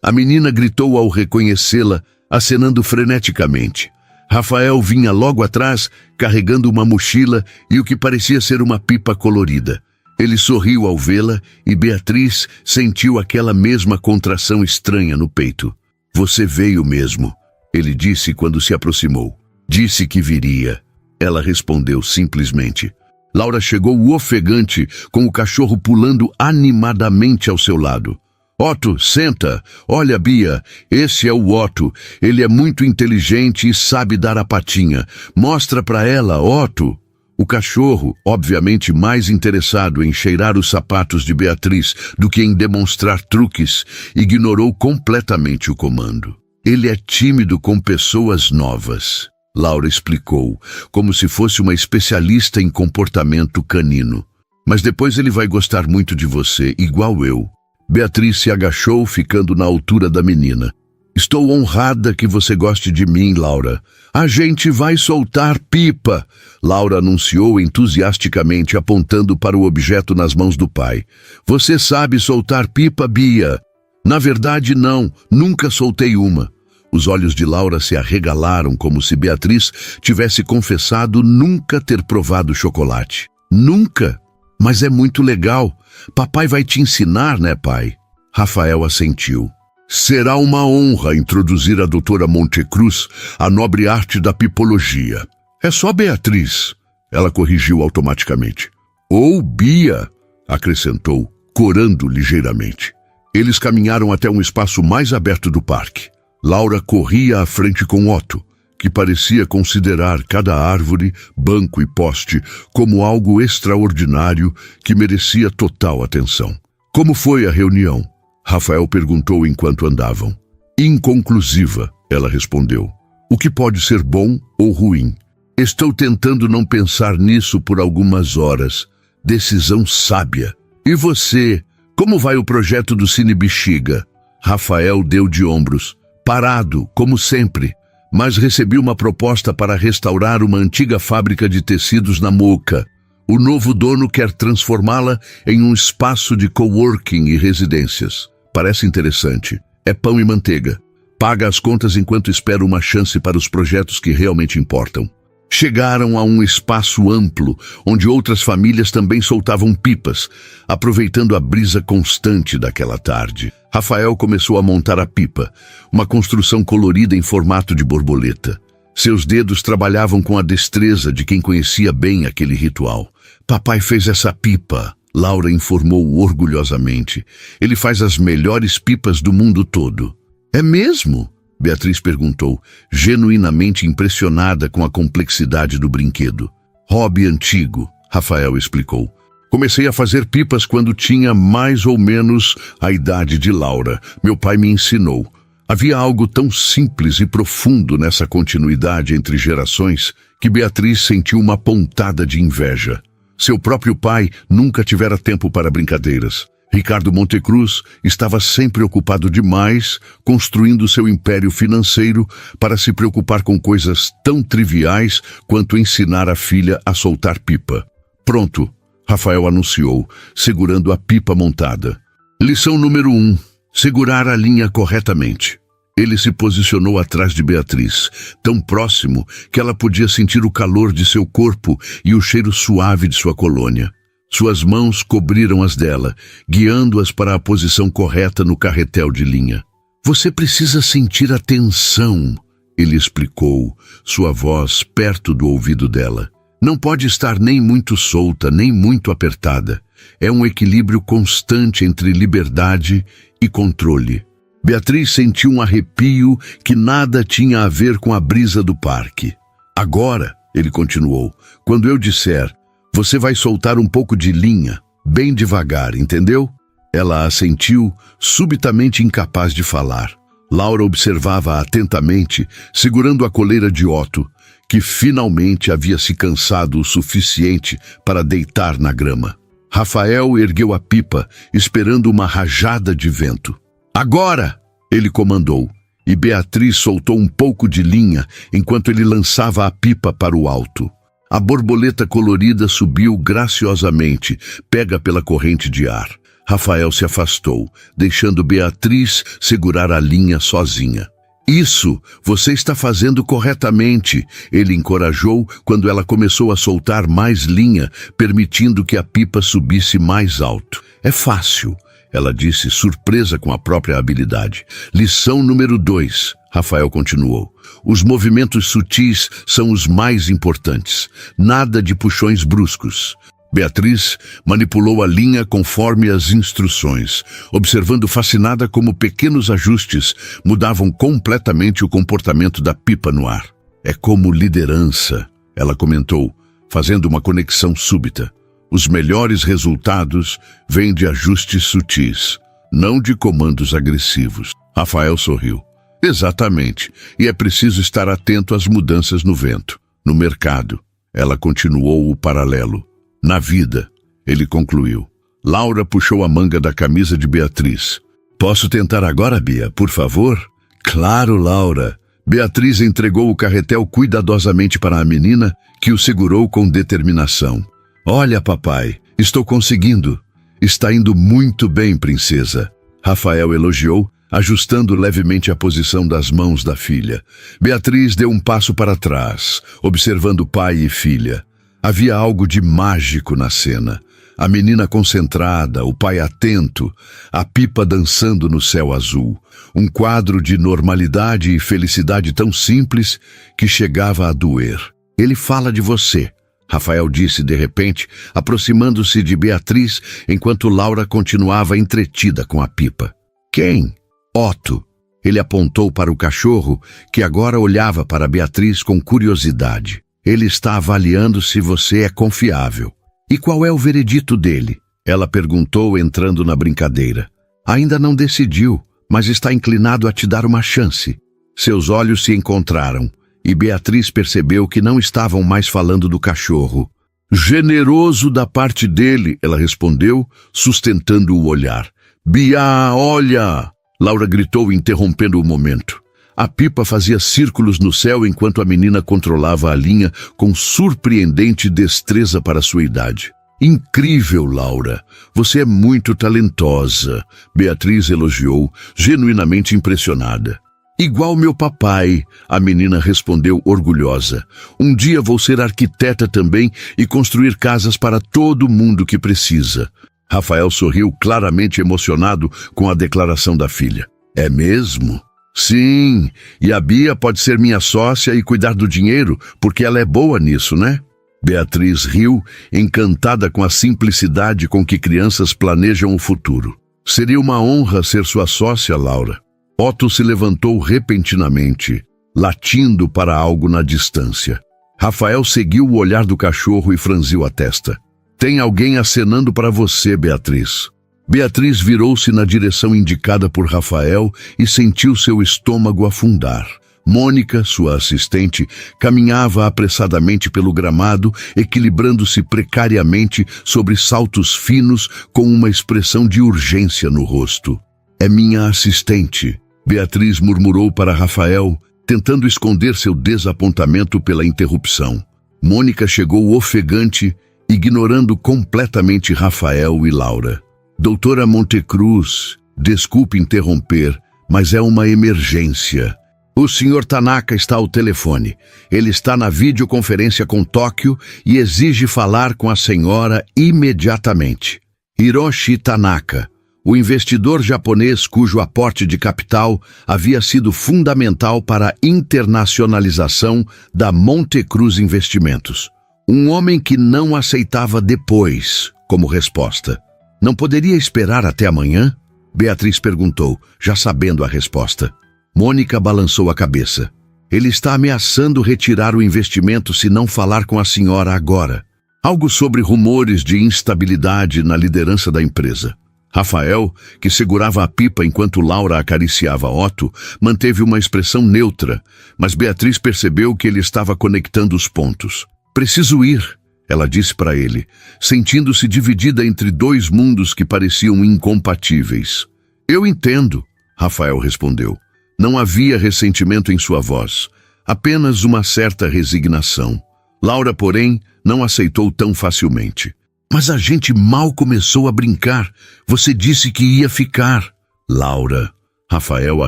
A menina gritou ao reconhecê-la, acenando freneticamente. Rafael vinha logo atrás, carregando uma mochila e o que parecia ser uma pipa colorida. Ele sorriu ao vê-la e Beatriz sentiu aquela mesma contração estranha no peito. «Você veio mesmo», ele disse quando se aproximou. «Disse que viria». Ela respondeu simplesmente. Laura chegou ofegante, com o cachorro pulando animadamente ao seu lado. «Otto, senta! Olha, Bia, esse é o Otto. Ele é muito inteligente e sabe dar a patinha. Mostra para ela, Otto!» O cachorro, obviamente mais interessado em cheirar os sapatos de Beatriz do que em demonstrar truques, ignorou completamente o comando. «Ele é tímido com pessoas novas», Laura explicou, como se fosse uma especialista em comportamento canino. «Mas depois ele vai gostar muito de você, igual eu». Beatriz se agachou, ficando na altura da menina. «Estou honrada que você goste de mim, Laura. A gente vai soltar pipa!» Laura anunciou entusiasticamente, apontando para o objeto nas mãos do pai. «Você sabe soltar pipa, Bia?» «Na verdade, não. Nunca soltei uma». Os olhos de Laura se arregalaram como se Beatriz tivesse confessado nunca ter provado chocolate. «Nunca? Mas é muito legal. Papai vai te ensinar, né, pai?» Rafael assentiu. «Será uma honra introduzir a doutora Montecruz à nobre arte da pipologia. É só Beatriz». Ela corrigiu automaticamente. Ou Bia, acrescentou, corando ligeiramente. Eles caminharam até um espaço mais aberto do parque. Laura corria à frente com Otto, que parecia considerar cada árvore, banco e poste como algo extraordinário que merecia total atenção. Como foi a reunião? Rafael perguntou enquanto andavam. Inconclusiva, ela respondeu. O que pode ser bom ou ruim? Estou tentando não pensar nisso por algumas horas. Decisão sábia. E você? Como vai o projeto do Cine Bexiga? Rafael deu de ombros. Parado, como sempre. Mas recebi uma proposta para restaurar uma antiga fábrica de tecidos na Moca. O novo dono quer transformá-la em um espaço de coworking e residências. Parece interessante. É pão e manteiga. Paga as contas enquanto espera uma chance para os projetos que realmente importam. Chegaram a um espaço amplo, onde outras famílias também soltavam pipas, aproveitando a brisa constante daquela tarde. Rafael começou a montar a pipa, uma construção colorida em formato de borboleta. Seus dedos trabalhavam com a destreza de quem conhecia bem aquele ritual. Papai fez essa pipa, Laura informou orgulhosamente. Ele faz as melhores pipas do mundo todo. É mesmo? Beatriz perguntou, genuinamente impressionada com a complexidade do brinquedo. Hobby antigo, Rafael explicou. Comecei a fazer pipas quando tinha mais ou menos a idade de Laura. Meu pai me ensinou. Havia algo tão simples e profundo nessa continuidade entre gerações que Beatriz sentiu uma pontada de inveja. Seu próprio pai nunca tivera tempo para brincadeiras. Ricardo Montecruz estava sempre ocupado demais construindo seu império financeiro para se preocupar com coisas tão triviais quanto ensinar a filha a soltar pipa. Pronto, Rafael anunciou, segurando a pipa montada. Lição número 1. Segurar a linha corretamente. Ele se posicionou atrás de Beatriz, tão próximo que ela podia sentir o calor de seu corpo e o cheiro suave de sua colônia. Suas mãos cobriram as dela, guiando-as para a posição correta no carretel de linha. Você precisa sentir a tensão, ele explicou, sua voz perto do ouvido dela. Não pode estar nem muito solta, nem muito apertada. É um equilíbrio constante entre liberdade e controle. Beatriz sentiu um arrepio que nada tinha a ver com a brisa do parque. Agora, ele continuou, quando eu disser, você vai soltar um pouco de linha, bem devagar, entendeu? Ela assentiu, subitamente incapaz de falar. Laura observava atentamente, segurando a coleira de Otto, que finalmente havia se cansado o suficiente para deitar na grama. Rafael ergueu a pipa, esperando uma rajada de vento. Agora! Ele comandou, e Beatriz soltou um pouco de linha enquanto ele lançava a pipa para o alto. A borboleta colorida subiu graciosamente, pega pela corrente de ar. Rafael se afastou, deixando Beatriz segurar a linha sozinha. Isso, você está fazendo corretamente, ele encorajou quando ela começou a soltar mais linha, permitindo que a pipa subisse mais alto. É fácil, ela disse, surpresa com a própria habilidade. Lição número 2, Rafael continuou. Os movimentos sutis são os mais importantes. Nada de puxões bruscos. Beatriz manipulou a linha conforme as instruções, observando fascinada como pequenos ajustes mudavam completamente o comportamento da pipa no ar. É como liderança, ela comentou, fazendo uma conexão súbita. Os melhores resultados vêm de ajustes sutis, não de comandos agressivos. Rafael sorriu. Exatamente, e é preciso estar atento às mudanças no vento, no mercado. Ela continuou o paralelo. Na vida, ele concluiu. Laura puxou a manga da camisa de Beatriz. Posso tentar agora, Bia, por favor? Claro, Laura. Beatriz entregou o carretel cuidadosamente para a menina, que o segurou com determinação. Olha, papai, estou conseguindo. Está indo muito bem, princesa. Rafael elogiou, ajustando levemente a posição das mãos da filha. Beatriz deu um passo para trás, observando pai e filha. Havia algo de mágico na cena. A menina concentrada, o pai atento, a pipa dançando no céu azul. Um quadro de normalidade e felicidade tão simples que chegava a doer. Ele fala de você, Rafael disse de repente, aproximando-se de Beatriz, enquanto Laura continuava entretida com a pipa. Quem? Otto. Ele apontou para o cachorro, que agora olhava para Beatriz com curiosidade. Ele está avaliando se você é confiável. E qual é o veredito dele? Ela perguntou, entrando na brincadeira. Ainda não decidiu, mas está inclinado a te dar uma chance. Seus olhos se encontraram, e Beatriz percebeu que não estavam mais falando do cachorro. Generoso da parte dele, ela respondeu, sustentando o olhar. Bia, olha! Laura gritou, interrompendo o momento. A pipa fazia círculos no céu enquanto a menina controlava a linha com surpreendente destreza para sua idade. Incrível, Laura! Você é muito talentosa, Beatriz elogiou, genuinamente impressionada. Igual meu papai, a menina respondeu orgulhosa. Um dia vou ser arquiteta também e construir casas para todo mundo que precisa. Rafael sorriu, claramente emocionado com a declaração da filha. É mesmo? Sim, e a Bia pode ser minha sócia e cuidar do dinheiro, porque ela é boa nisso, né? Beatriz riu, encantada com a simplicidade com que crianças planejam o futuro. Seria uma honra ser sua sócia, Laura. Otto se levantou repentinamente, latindo para algo na distância. Rafael seguiu o olhar do cachorro e franziu a testa. Tem alguém acenando para você, Beatriz. Beatriz virou-se na direção indicada por Rafael e sentiu seu estômago afundar. Mônica, sua assistente, caminhava apressadamente pelo gramado, equilibrando-se precariamente sobre saltos finos com uma expressão de urgência no rosto. É minha assistente, Beatriz murmurou para Rafael, tentando esconder seu desapontamento pela interrupção. Mônica chegou ofegante, ignorando completamente Rafael e Laura. Doutora Montecruz, desculpe interromper, mas é uma emergência. O Sr. Tanaka está ao telefone. Ele está na videoconferência com Tóquio e exige falar com a senhora imediatamente. Hiroshi Tanaka, o investidor japonês cujo aporte de capital havia sido fundamental para a internacionalização da Montecruz Investimentos. Um homem que não aceitava depois como resposta. Não poderia esperar até amanhã? Beatriz perguntou, já sabendo a resposta. Mônica balançou a cabeça. Ele está ameaçando retirar o investimento se não falar com a senhora agora. Algo sobre rumores de instabilidade na liderança da empresa. Rafael, que segurava a pipa enquanto Laura acariciava Otto, manteve uma expressão neutra, mas Beatriz percebeu que ele estava conectando os pontos. Preciso ir, ela disse para ele, sentindo-se dividida entre dois mundos que pareciam incompatíveis. Eu entendo, Rafael respondeu. Não havia ressentimento em sua voz, apenas uma certa resignação. Laura, porém, não aceitou tão facilmente. Mas a gente mal começou a brincar. Você disse que ia ficar. Laura, Rafael a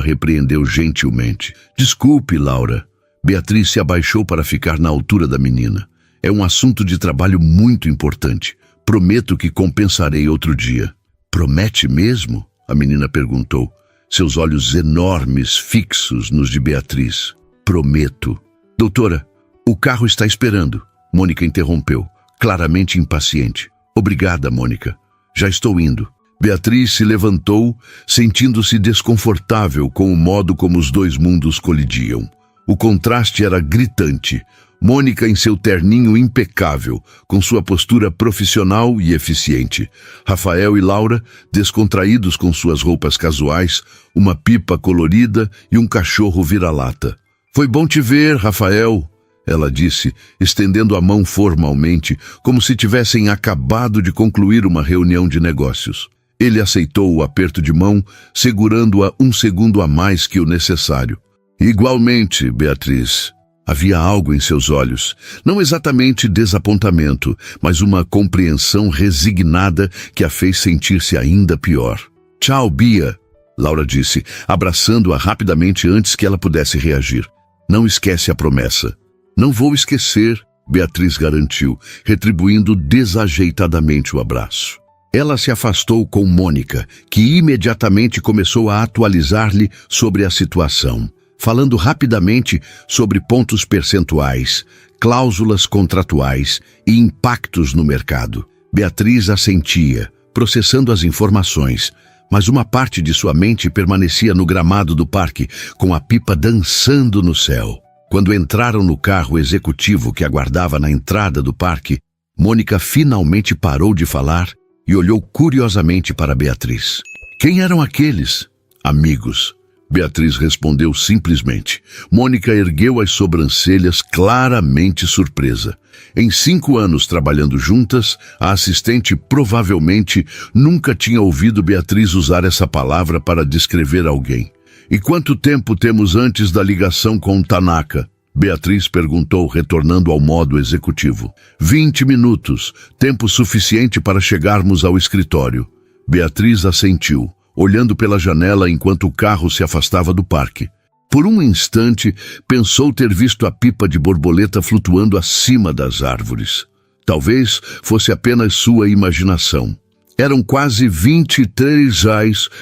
repreendeu gentilmente. Desculpe, Laura. Beatriz se abaixou para ficar na altura da menina. É um assunto de trabalho muito importante. Prometo que compensarei outro dia. Promete mesmo? A menina perguntou. Seus olhos enormes fixos nos de Beatriz. Prometo. Doutora, o carro está esperando. Mônica interrompeu, claramente impaciente. Obrigada, Mônica. Já estou indo. Beatriz se levantou, sentindo-se desconfortável com o modo como os dois mundos colidiam. O contraste era gritante. Mônica em seu terninho impecável, com sua postura profissional e eficiente. Rafael e Laura, descontraídos com suas roupas casuais, uma pipa colorida e um cachorro vira-lata. Foi bom te ver, Rafael, ela disse, estendendo a mão formalmente, como se tivessem acabado de concluir uma reunião de negócios. Ele aceitou o aperto de mão, segurando-a um segundo a mais que o necessário. Igualmente, Beatriz. Havia algo em seus olhos, não exatamente desapontamento, mas uma compreensão resignada que a fez sentir-se ainda pior. Tchau, Bia, Laura disse, abraçando-a rapidamente antes que ela pudesse reagir. Não esquece a promessa. Não vou esquecer, Beatriz garantiu, retribuindo desajeitadamente o abraço. Ela se afastou com Mônica, que imediatamente começou a atualizar-lhe sobre a situação. falando rapidamente sobre pontos percentuais, cláusulas contratuais e impactos no mercado. Beatriz assentia, processando as informações, mas uma parte de sua mente permanecia no gramado do parque, com a pipa dançando no céu. Quando entraram no carro executivo que aguardava na entrada do parque, Mônica finalmente parou de falar e olhou curiosamente para Beatriz. Quem eram aqueles? Amigos. Beatriz respondeu simplesmente. Mônica ergueu as sobrancelhas, claramente surpresa. Em 5 anos trabalhando juntas, a assistente provavelmente nunca tinha ouvido Beatriz usar essa palavra para descrever alguém. E quanto tempo temos antes da ligação com Tanaka? Beatriz perguntou, retornando ao modo executivo. 20 minutos, tempo suficiente para chegarmos ao escritório. Beatriz assentiu, olhando pela janela enquanto o carro se afastava do parque. Por um instante, pensou ter visto a pipa de borboleta flutuando acima das árvores. Talvez fosse apenas sua imaginação. Eram quase 23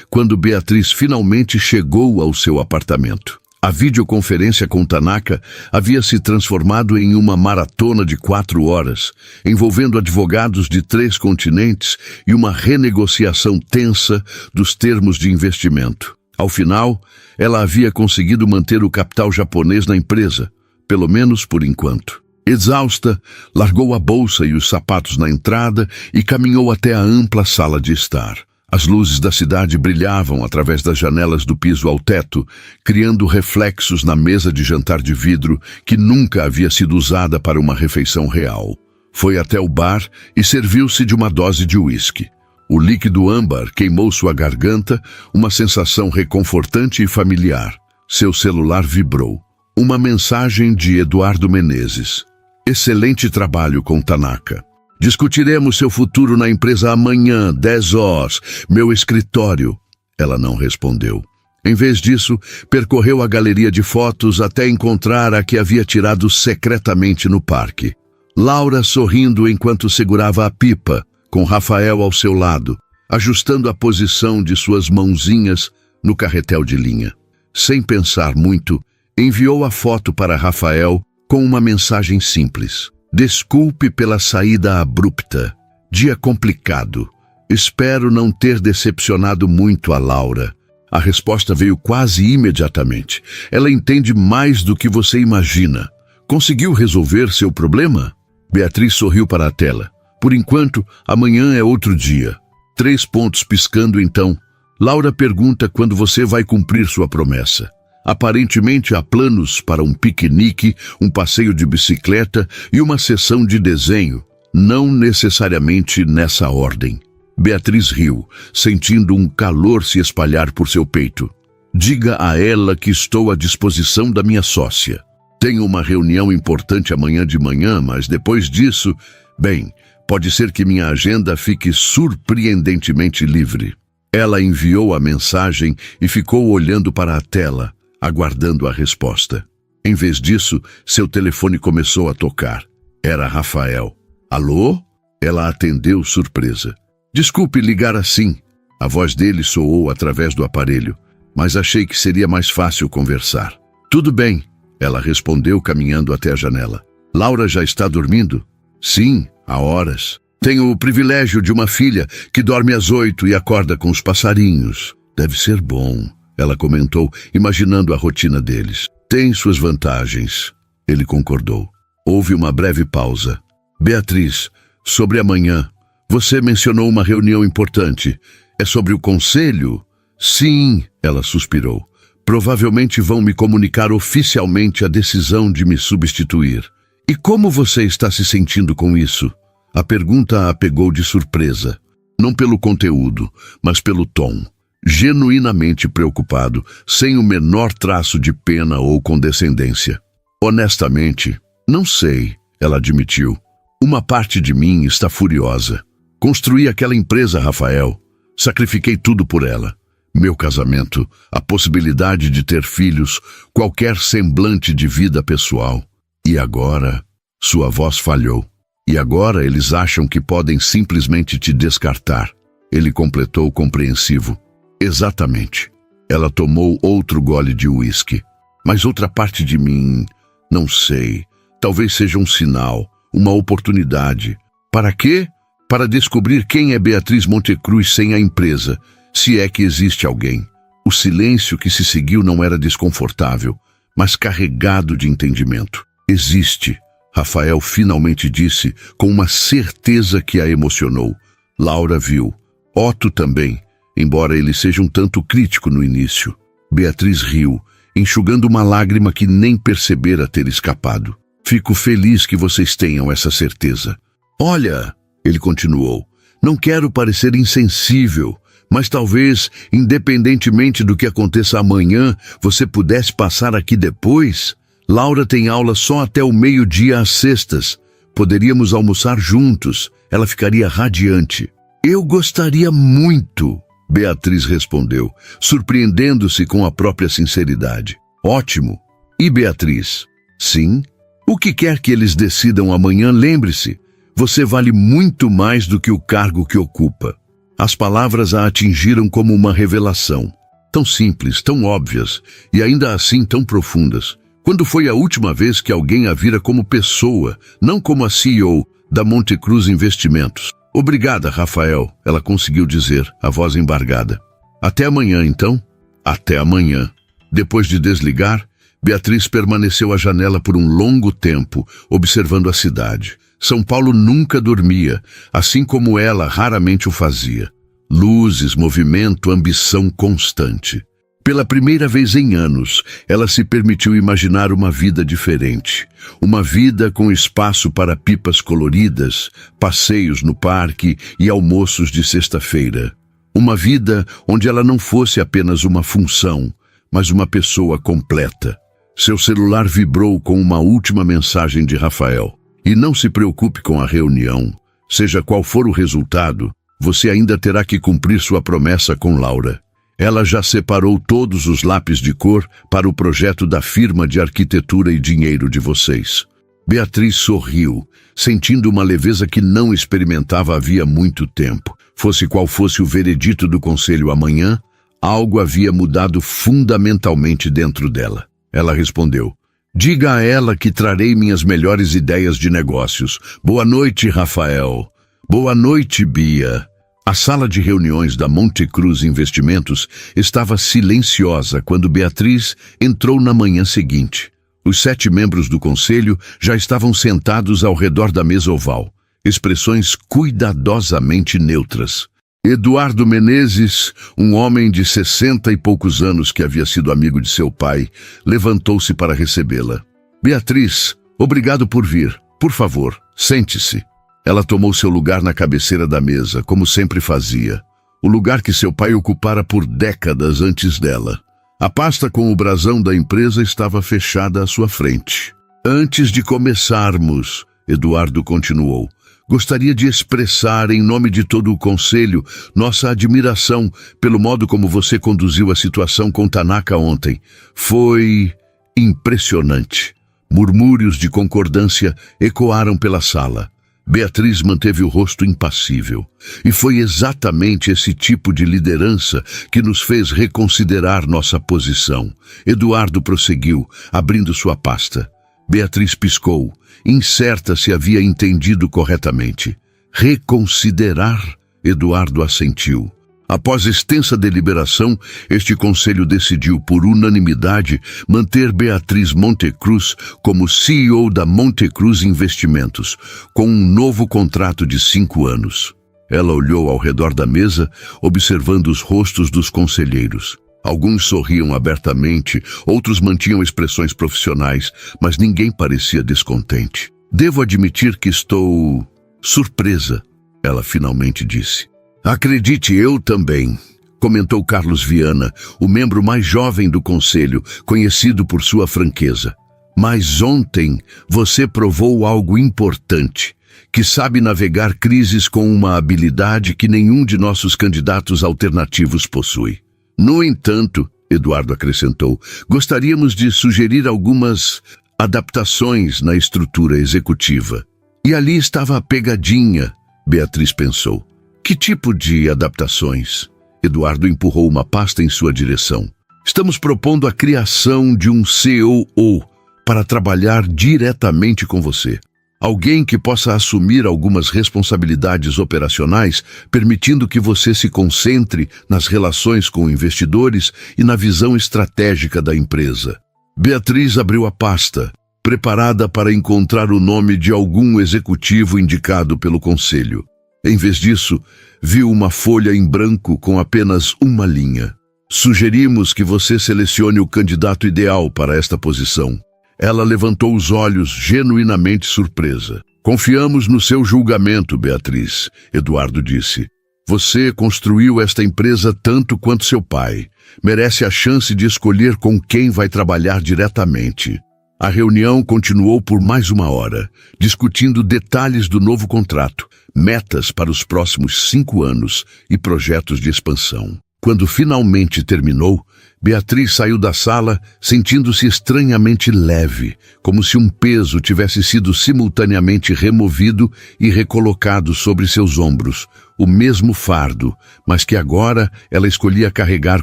quando Beatriz finalmente chegou ao seu apartamento. A videoconferência com Tanaka havia se transformado em uma maratona de 4 horas, envolvendo advogados de 3 continentes e uma renegociação tensa dos termos de investimento. Ao final, ela havia conseguido manter o capital japonês na empresa, pelo menos por enquanto. Exausta, largou a bolsa e os sapatos na entrada e caminhou até a ampla sala de estar. As luzes da cidade brilhavam através das janelas do piso ao teto, criando reflexos na mesa de jantar de vidro que nunca havia sido usada para uma refeição real. Foi até o bar e serviu-se de uma dose de uísque. O líquido âmbar queimou sua garganta, uma sensação reconfortante e familiar. Seu celular vibrou. Uma mensagem de Eduardo Menezes. Excelente trabalho com Tanaka. Discutiremos seu futuro na empresa amanhã, 10 horas, meu escritório. Ela não respondeu. Em vez disso, percorreu a galeria de fotos até encontrar a que havia tirado secretamente no parque. Laura sorrindo enquanto segurava a pipa, com Rafael ao seu lado, ajustando a posição de suas mãozinhas no carretel de linha. Sem pensar muito, enviou a foto para Rafael com uma mensagem simples. Desculpe pela saída abrupta. Dia complicado. Espero não ter decepcionado muito a Laura. A resposta veio quase imediatamente. Ela entende mais do que você imagina. Conseguiu resolver seu problema? Beatriz sorriu para a tela. Por enquanto, amanhã é outro dia. 3 pontos piscando então. Laura pergunta quando você vai cumprir sua promessa. Aparentemente há planos para um piquenique, um passeio de bicicleta e uma sessão de desenho, não necessariamente nessa ordem. Beatriz riu, sentindo um calor se espalhar por seu peito. Diga a ela que estou à disposição da minha sócia. Tenho uma reunião importante amanhã de manhã, mas depois disso, bem, pode ser que minha agenda fique surpreendentemente livre. Ela enviou a mensagem e ficou olhando para a tela, aguardando a resposta. Em vez disso, seu telefone começou a tocar. Era Rafael. Alô? Ela atendeu surpresa. Desculpe ligar assim. A voz dele soou através do aparelho, mas achei que seria mais fácil conversar. Tudo bem, ela respondeu caminhando até a janela. Laura já está dormindo? Sim, há horas. Tenho o privilégio de uma filha que dorme às 8 e acorda com os passarinhos. Deve ser bom. Ela comentou, imaginando a rotina deles. Tem suas vantagens. Ele concordou. Houve uma breve pausa. Beatriz, sobre amanhã. Você mencionou uma reunião importante. É sobre o conselho? Sim, ela suspirou. Provavelmente vão me comunicar oficialmente a decisão de me substituir. E como você está se sentindo com isso? A pergunta a pegou de surpresa. Não pelo conteúdo, mas pelo tom. Genuinamente preocupado, sem o menor traço de pena ou condescendência. Honestamente, não sei, ela admitiu. Uma parte de mim está furiosa. Construí aquela empresa, Rafael. Sacrifiquei tudo por ela. Meu casamento, a possibilidade de ter filhos, qualquer semblante de vida pessoal. E agora, sua voz falhou. E agora eles acham que podem simplesmente te descartar. Ele completou compreensivo. Exatamente. Ela tomou outro gole de uísque. Mas outra parte de mim, não sei, talvez seja um sinal, uma oportunidade. Para quê? Para descobrir quem é Beatriz Montecruz sem a empresa, se é que existe alguém. O silêncio que se seguiu não era desconfortável, mas carregado de entendimento. Existe, Rafael finalmente disse, com uma certeza que a emocionou. Laura viu. Otto também, embora ele seja um tanto crítico no início. Beatriz riu, enxugando uma lágrima que nem percebera ter escapado. Fico feliz que vocês tenham essa certeza. Olha, ele continuou, não quero parecer insensível, mas talvez, independentemente do que aconteça amanhã, você pudesse passar aqui depois. Laura tem aula só até o meio-dia às sextas. Poderíamos almoçar juntos. Ela ficaria radiante. Eu gostaria muito, Beatriz respondeu, surpreendendo-se com a própria sinceridade. Ótimo. E Beatriz? Sim? O que quer que eles decidam amanhã, lembre-se, você vale muito mais do que o cargo que ocupa. As palavras a atingiram como uma revelação. Tão simples, tão óbvias, e ainda assim tão profundas. Quando foi a última vez que alguém a vira como pessoa, não como a CEO da Montecruz Investimentos? Obrigada, Rafael, ela conseguiu dizer, a voz embargada. Até amanhã, então? Até amanhã. Depois de desligar, Beatriz permaneceu à janela por um longo tempo, observando a cidade. São Paulo nunca dormia, assim como ela raramente o fazia. Luzes, movimento, ambição constante. Pela primeira vez em anos, ela se permitiu imaginar uma vida diferente. Uma vida com espaço para pipas coloridas, passeios no parque e almoços de sexta-feira. Uma vida onde ela não fosse apenas uma função, mas uma pessoa completa. Seu celular vibrou com uma última mensagem de Rafael. E não se preocupe com a reunião. Seja qual for o resultado, você ainda terá que cumprir sua promessa com Laura. Ela já separou todos os lápis de cor para o projeto da firma de arquitetura e dinheiro de vocês. Beatriz sorriu, sentindo uma leveza que não experimentava havia muito tempo. Fosse qual fosse o veredito do conselho amanhã, algo havia mudado fundamentalmente dentro dela. Ela respondeu, diga a ela que trarei minhas melhores ideias de negócios. Boa noite, Rafael. Boa noite, Bia. A sala de reuniões da Montecruz Investimentos estava silenciosa quando Beatriz entrou na manhã seguinte. Os 7 membros do conselho já estavam sentados ao redor da mesa oval, expressões cuidadosamente neutras. Eduardo Menezes, um homem de 60 e poucos anos que havia sido amigo de seu pai, levantou-se para recebê-la. Beatriz, obrigado por vir. Por favor, sente-se. Ela tomou seu lugar na cabeceira da mesa, como sempre fazia. O lugar que seu pai ocupara por décadas antes dela. A pasta com o brasão da empresa estava fechada à sua frente. Antes de começarmos, Eduardo continuou, gostaria de expressar em nome de todo o conselho nossa admiração pelo modo como você conduziu a situação com Tanaka ontem. Foi impressionante. Murmúrios de concordância ecoaram pela sala. Beatriz manteve o rosto impassível. E foi exatamente esse tipo de liderança que nos fez reconsiderar nossa posição. Eduardo prosseguiu, abrindo sua pasta. Beatriz piscou, incerta se havia entendido corretamente. Reconsiderar? Eduardo assentiu. Após extensa deliberação, este conselho decidiu por unanimidade manter Beatriz Montecruz como CEO da Montecruz Investimentos, com um novo contrato de 5 anos. Ela olhou ao redor da mesa, observando os rostos dos conselheiros. Alguns sorriam abertamente, outros mantinham expressões profissionais, mas ninguém parecia descontente. Devo admitir que estou surpresa, ela finalmente disse. Acredite, eu também, comentou Carlos Viana, o membro mais jovem do conselho, conhecido por sua franqueza. Mas ontem você provou algo importante, que sabe navegar crises com uma habilidade que nenhum de nossos candidatos alternativos possui. No entanto, Eduardo acrescentou, gostaríamos de sugerir algumas adaptações na estrutura executiva. E ali estava a pegadinha, Beatriz pensou. Que tipo de adaptações? Eduardo empurrou uma pasta em sua direção. Estamos propondo a criação de um COO para trabalhar diretamente com você. Alguém que possa assumir algumas responsabilidades operacionais, permitindo que você se concentre nas relações com investidores e na visão estratégica da empresa. Beatriz abriu a pasta, preparada para encontrar o nome de algum executivo indicado pelo conselho. Em vez disso, viu uma folha em branco com apenas uma linha. Sugerimos que você selecione o candidato ideal para esta posição. Ela levantou os olhos, genuinamente surpresa. Confiamos no seu julgamento, Beatriz, Eduardo disse. Você construiu esta empresa tanto quanto seu pai. Merece a chance de escolher com quem vai trabalhar diretamente. A reunião continuou por mais 1 hora, discutindo detalhes do novo contrato, metas para os próximos 5 anos e projetos de expansão. Quando finalmente terminou, Beatriz saiu da sala sentindo-se estranhamente leve, como se um peso tivesse sido simultaneamente removido e recolocado sobre seus ombros, o mesmo fardo, mas que agora ela escolhia carregar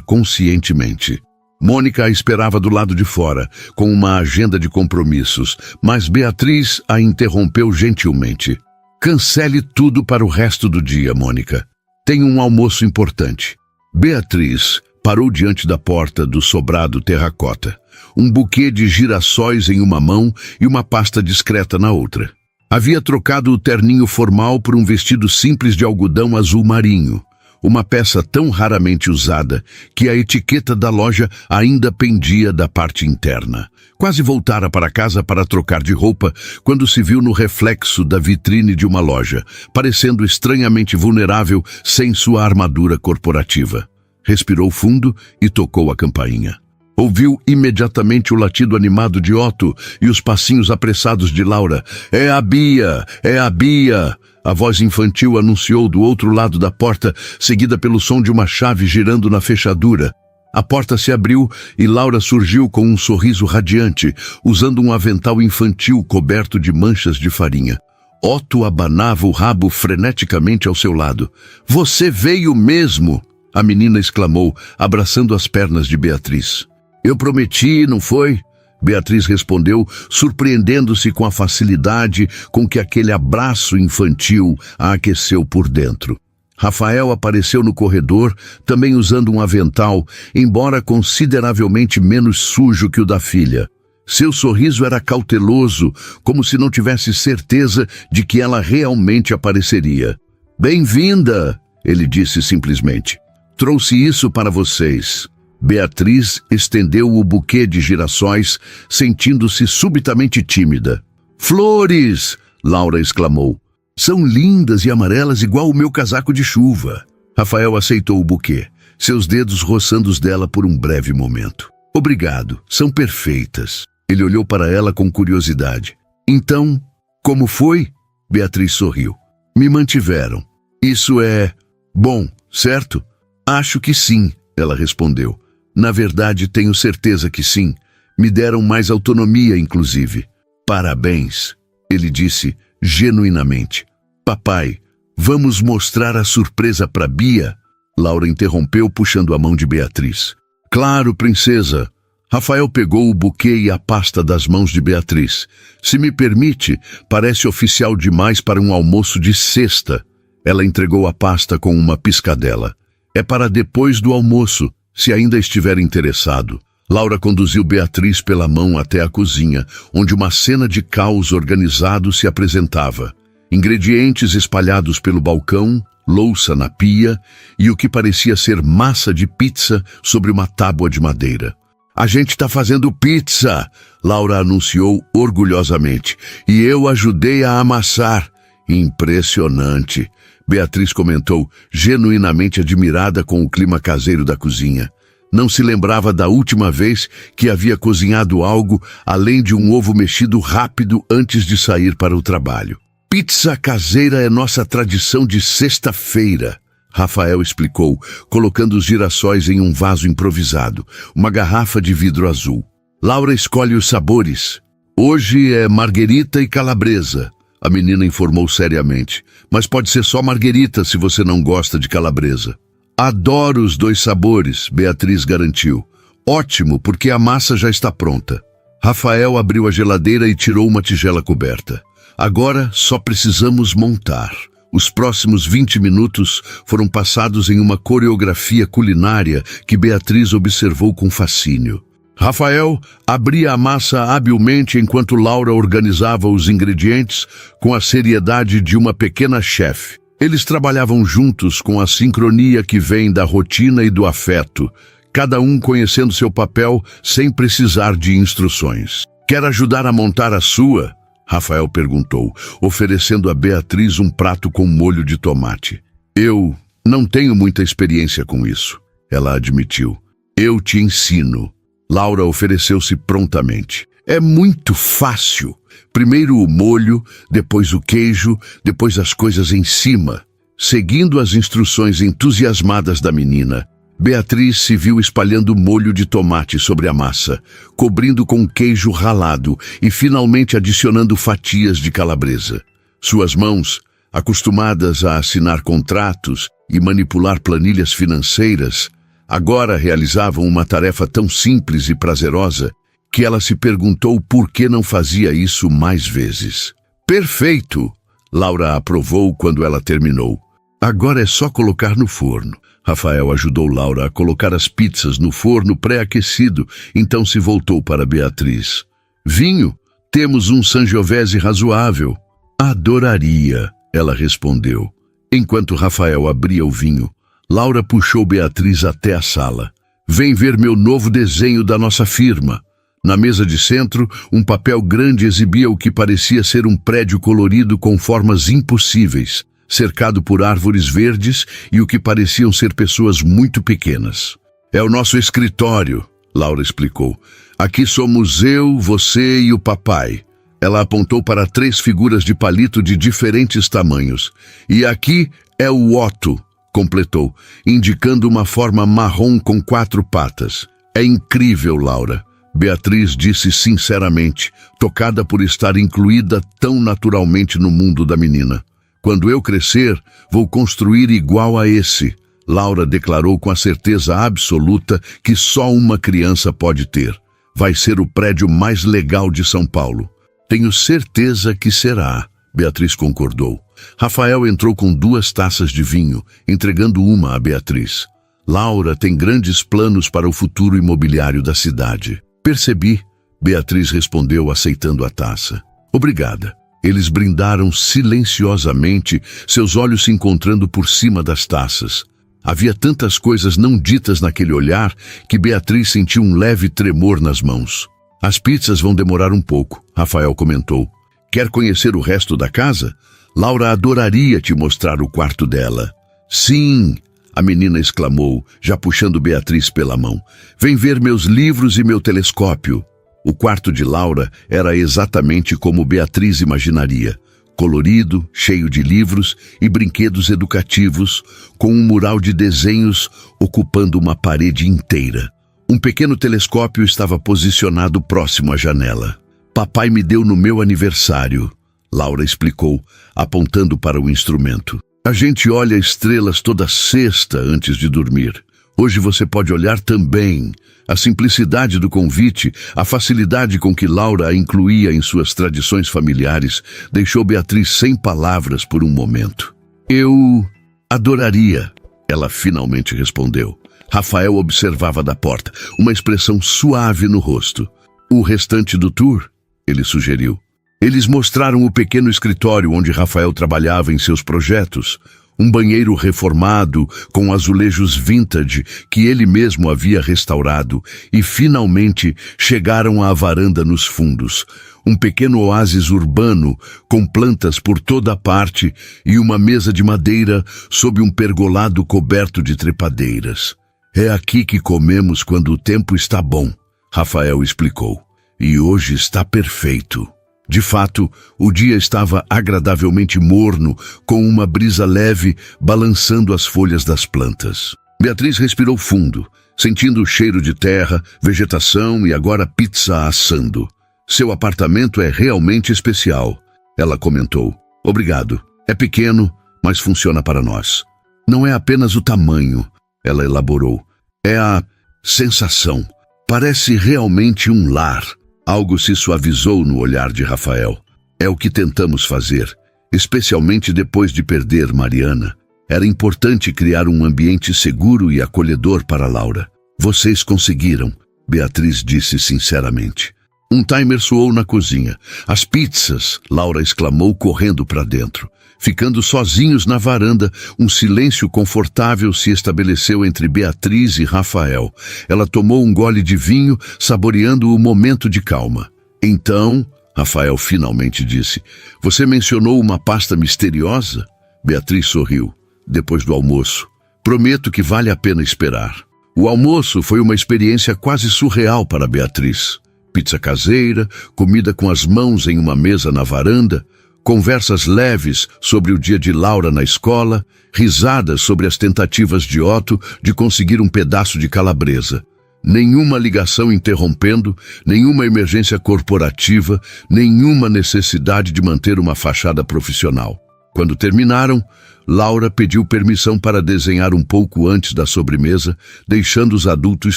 conscientemente. Mônica a esperava do lado de fora, com uma agenda de compromissos, mas Beatriz a interrompeu gentilmente. Cancele tudo para o resto do dia, Mônica. Tem um almoço importante. Beatriz parou diante da porta do sobrado terracota, um buquê de girassóis em uma mão e uma pasta discreta na outra. Havia trocado o terninho formal por um vestido simples de algodão azul marinho, uma peça tão raramente usada que a etiqueta da loja ainda pendia da parte interna. Quase voltara para casa para trocar de roupa quando se viu no reflexo da vitrine de uma loja, parecendo estranhamente vulnerável sem sua armadura corporativa. Respirou fundo e tocou a campainha. Ouviu imediatamente o latido animado de Otto e os passinhos apressados de Laura. É a Bia! É a Bia! A voz infantil anunciou do outro lado da porta, seguida pelo som de uma chave girando na fechadura. A porta se abriu e Laura surgiu com um sorriso radiante, usando um avental infantil coberto de manchas de farinha. Otto abanava o rabo freneticamente ao seu lado. Você veio mesmo! A menina exclamou, abraçando as pernas de Beatriz. Eu prometi, não foi? Beatriz respondeu, surpreendendo-se com a facilidade com que aquele abraço infantil a aqueceu por dentro. Rafael apareceu no corredor, também usando um avental, embora consideravelmente menos sujo que o da filha. Seu sorriso era cauteloso, como se não tivesse certeza de que ela realmente apareceria. Bem-vinda, ele disse simplesmente. Trouxe isso para vocês. Beatriz estendeu o buquê de girassóis, sentindo-se subitamente tímida. Flores! Laura exclamou. São lindas e amarelas igual o meu casaco de chuva. Rafael aceitou o buquê, seus dedos roçando os dela por um breve momento. Obrigado, são perfeitas. Ele olhou para ela com curiosidade. Então, como foi? Beatriz sorriu. Me mantiveram. Isso é bom, certo? Acho que sim, ela respondeu. Na verdade, tenho certeza que sim. Me deram mais autonomia, inclusive. Parabéns, ele disse genuinamente. Papai, vamos mostrar a surpresa para Bia? Laura interrompeu, puxando a mão de Beatriz. Claro, princesa. Rafael pegou o buquê e a pasta das mãos de Beatriz. Se me permite, parece oficial demais para um almoço de sexta. Ela entregou a pasta com uma piscadela. É para depois do almoço, se ainda estiver interessado. Laura conduziu Beatriz pela mão até a cozinha, onde uma cena de caos organizado se apresentava. Ingredientes espalhados pelo balcão, louça na pia e o que parecia ser massa de pizza sobre uma tábua de madeira. A gente está fazendo pizza, Laura anunciou orgulhosamente, e eu ajudei a amassar. Impressionante. Beatriz comentou, genuinamente admirada com o clima caseiro da cozinha. Não se lembrava da última vez que havia cozinhado algo além de um ovo mexido rápido antes de sair para o trabalho. Pizza caseira é nossa tradição de sexta-feira, Rafael explicou, colocando os girassóis em um vaso improvisado, uma garrafa de vidro azul. Laura escolhe os sabores. Hoje é marguerita e calabresa. A menina informou seriamente. Mas pode ser só marguerita se você não gosta de calabresa. Adoro os 2 sabores, Beatriz garantiu. Ótimo, porque a massa já está pronta. Rafael abriu a geladeira e tirou uma tigela coberta. Agora só precisamos montar. Os próximos 20 minutos foram passados em uma coreografia culinária que Beatriz observou com fascínio. Rafael abria a massa habilmente enquanto Laura organizava os ingredientes com a seriedade de uma pequena chefe. Eles trabalhavam juntos com a sincronia que vem da rotina e do afeto, cada um conhecendo seu papel sem precisar de instruções. Quer ajudar a montar a sua? Rafael perguntou, oferecendo a Beatriz um prato com molho de tomate. Eu não tenho muita experiência com isso, ela admitiu. Eu te ensino. Laura ofereceu-se prontamente. É muito fácil. Primeiro o molho, depois o queijo, depois as coisas em cima. Seguindo as instruções entusiasmadas da menina, Beatriz se viu espalhando molho de tomate sobre a massa, cobrindo com queijo ralado e finalmente adicionando fatias de calabresa. Suas mãos, acostumadas a assinar contratos e manipular planilhas financeiras, agora realizavam uma tarefa tão simples e prazerosa que ela se perguntou por que não fazia isso mais vezes. Perfeito! Laura aprovou quando ela terminou. Agora é só colocar no forno. Rafael ajudou Laura a colocar as pizzas no forno pré-aquecido, então se voltou para Beatriz. Vinho? Temos um Sangiovese razoável. Adoraria, ela respondeu. Enquanto Rafael abria o vinho, Laura puxou Beatriz até a sala. Vem ver meu novo desenho da nossa firma. Na mesa de centro, um papel grande exibia o que parecia ser um prédio colorido com formas impossíveis, cercado por árvores verdes e o que pareciam ser pessoas muito pequenas. É o nosso escritório, Laura explicou. Aqui somos eu, você e o papai. Ela apontou para 3 figuras de palito de diferentes tamanhos. E aqui é o Otto, completou, indicando uma forma marrom com 4 patas. É incrível, Laura. Beatriz disse sinceramente, tocada por estar incluída tão naturalmente no mundo da menina. Quando eu crescer, vou construir igual a esse, Laura declarou com a certeza absoluta que só uma criança pode ter. Vai ser o prédio mais legal de São Paulo. Tenho certeza que será, Beatriz concordou. Rafael entrou com 2 taças de vinho, entregando uma a Beatriz. Laura tem grandes planos para o futuro imobiliário da cidade. Percebi, Beatriz respondeu aceitando a taça. Obrigada. Eles brindaram silenciosamente, seus olhos se encontrando por cima das taças. Havia tantas coisas não ditas naquele olhar que Beatriz sentiu um leve tremor nas mãos. As pizzas vão demorar um pouco, Rafael comentou. Quer conhecer o resto da casa? Laura adoraria te mostrar o quarto dela. Sim, a menina exclamou, já puxando Beatriz pela mão. Vem ver meus livros e meu telescópio. O quarto de Laura era exatamente como Beatriz imaginaria. Colorido, cheio de livros e brinquedos educativos, com um mural de desenhos ocupando uma parede inteira. Um pequeno telescópio estava posicionado próximo à janela. Papai me deu no meu aniversário, Laura explicou, apontando para o instrumento. A gente olha estrelas toda sexta antes de dormir. Hoje você pode olhar também. A simplicidade do convite, a facilidade com que Laura a incluía em suas tradições familiares, deixou Beatriz sem palavras por um momento. Eu adoraria, ela finalmente respondeu. Rafael observava da porta, uma expressão suave no rosto. O restante do tour? Ele sugeriu. Eles mostraram o pequeno escritório onde Rafael trabalhava em seus projetos, um banheiro reformado com azulejos vintage que ele mesmo havia restaurado e finalmente chegaram à varanda nos fundos, um pequeno oásis urbano com plantas por toda a parte e uma mesa de madeira sob um pergolado coberto de trepadeiras. É aqui que comemos quando o tempo está bom, Rafael explicou, e hoje está perfeito. De fato, o dia estava agradavelmente morno, com uma brisa leve balançando as folhas das plantas. Beatriz respirou fundo, sentindo o cheiro de terra, vegetação e agora pizza assando. Seu apartamento é realmente especial, ela comentou. Obrigado. É pequeno, mas funciona para nós. Não é apenas o tamanho, ela elaborou. É a sensação. Parece realmente um lar. Algo se suavizou no olhar de Rafael. É o que tentamos fazer, especialmente depois de perder Mariana. Era importante criar um ambiente seguro e acolhedor para Laura. Vocês conseguiram, Beatriz disse sinceramente. Um timer soou na cozinha. As pizzas, Laura exclamou correndo para dentro. Ficando sozinhos na varanda, um silêncio confortável se estabeleceu entre Beatriz e Rafael. Ela tomou um gole de vinho, saboreando o momento de calma. Então, Rafael finalmente disse, você mencionou uma pasta misteriosa? Beatriz sorriu. Depois do almoço. Prometo que vale a pena esperar. O almoço foi uma experiência quase surreal para Beatriz. Pizza caseira, comida com as mãos em uma mesa na varanda, conversas leves sobre o dia de Laura na escola, risadas sobre as tentativas de Otto de conseguir um pedaço de calabresa. Nenhuma ligação interrompendo, nenhuma emergência corporativa, nenhuma necessidade de manter uma fachada profissional. Quando terminaram, Laura pediu permissão para desenhar um pouco antes da sobremesa, deixando os adultos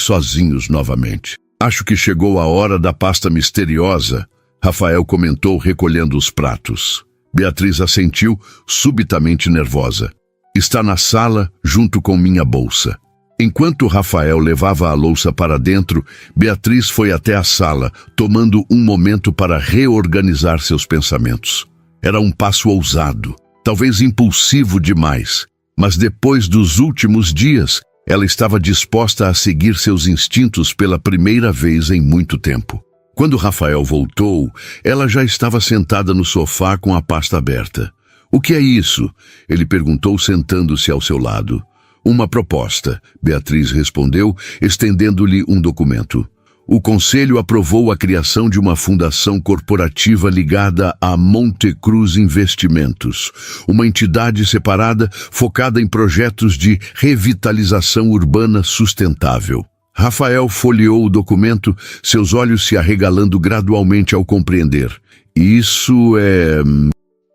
sozinhos novamente. Acho que chegou a hora da pasta misteriosa, Rafael comentou recolhendo os pratos. Beatriz assentiu, subitamente nervosa. Está na sala, junto com minha bolsa. Enquanto Rafael levava a louça para dentro, Beatriz foi até a sala, tomando um momento para reorganizar seus pensamentos. Era um passo ousado. Talvez impulsivo demais, mas depois dos últimos dias, ela estava disposta a seguir seus instintos pela primeira vez em muito tempo. Quando Rafael voltou, ela já estava sentada no sofá com a pasta aberta. O que é isso? Ele perguntou sentando-se ao seu lado. Uma proposta, Beatriz respondeu, estendendo-lhe um documento. O Conselho aprovou a criação de uma fundação corporativa ligada à Montecruz Investimentos, uma entidade separada focada em projetos de revitalização urbana sustentável. Rafael folheou o documento, seus olhos se arregalando gradualmente ao compreender. Isso é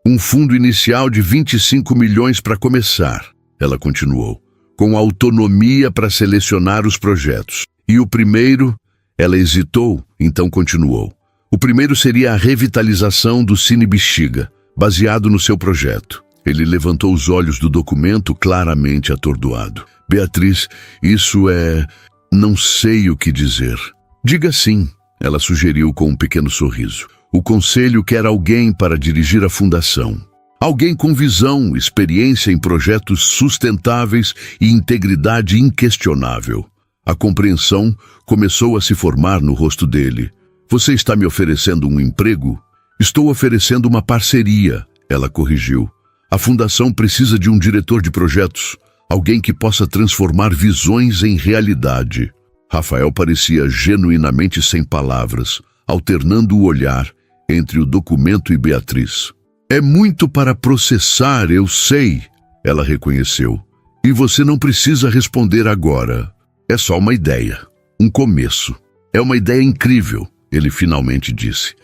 um fundo inicial de 25 milhões para começar, ela continuou, com autonomia para selecionar os projetos. E o primeiro... Ela hesitou, então continuou. O primeiro seria a revitalização do Cine Bexiga, baseado no seu projeto. Ele levantou os olhos do documento, claramente atordoado. Beatriz, isso é... não sei o que dizer. Diga sim, ela sugeriu com um pequeno sorriso. O Conselho quer alguém para dirigir a fundação. Alguém com visão, experiência em projetos sustentáveis e integridade inquestionável. A compreensão começou a se formar no rosto dele. Você está me oferecendo um emprego? Estou oferecendo uma parceria, ela corrigiu. A fundação precisa de um diretor de projetos, alguém que possa transformar visões em realidade. Rafael parecia genuinamente sem palavras, alternando o olhar entre o documento e Beatriz. É muito para processar, eu sei, ela reconheceu. E você não precisa responder agora. É só uma ideia, um começo. É uma ideia incrível, ele finalmente disse.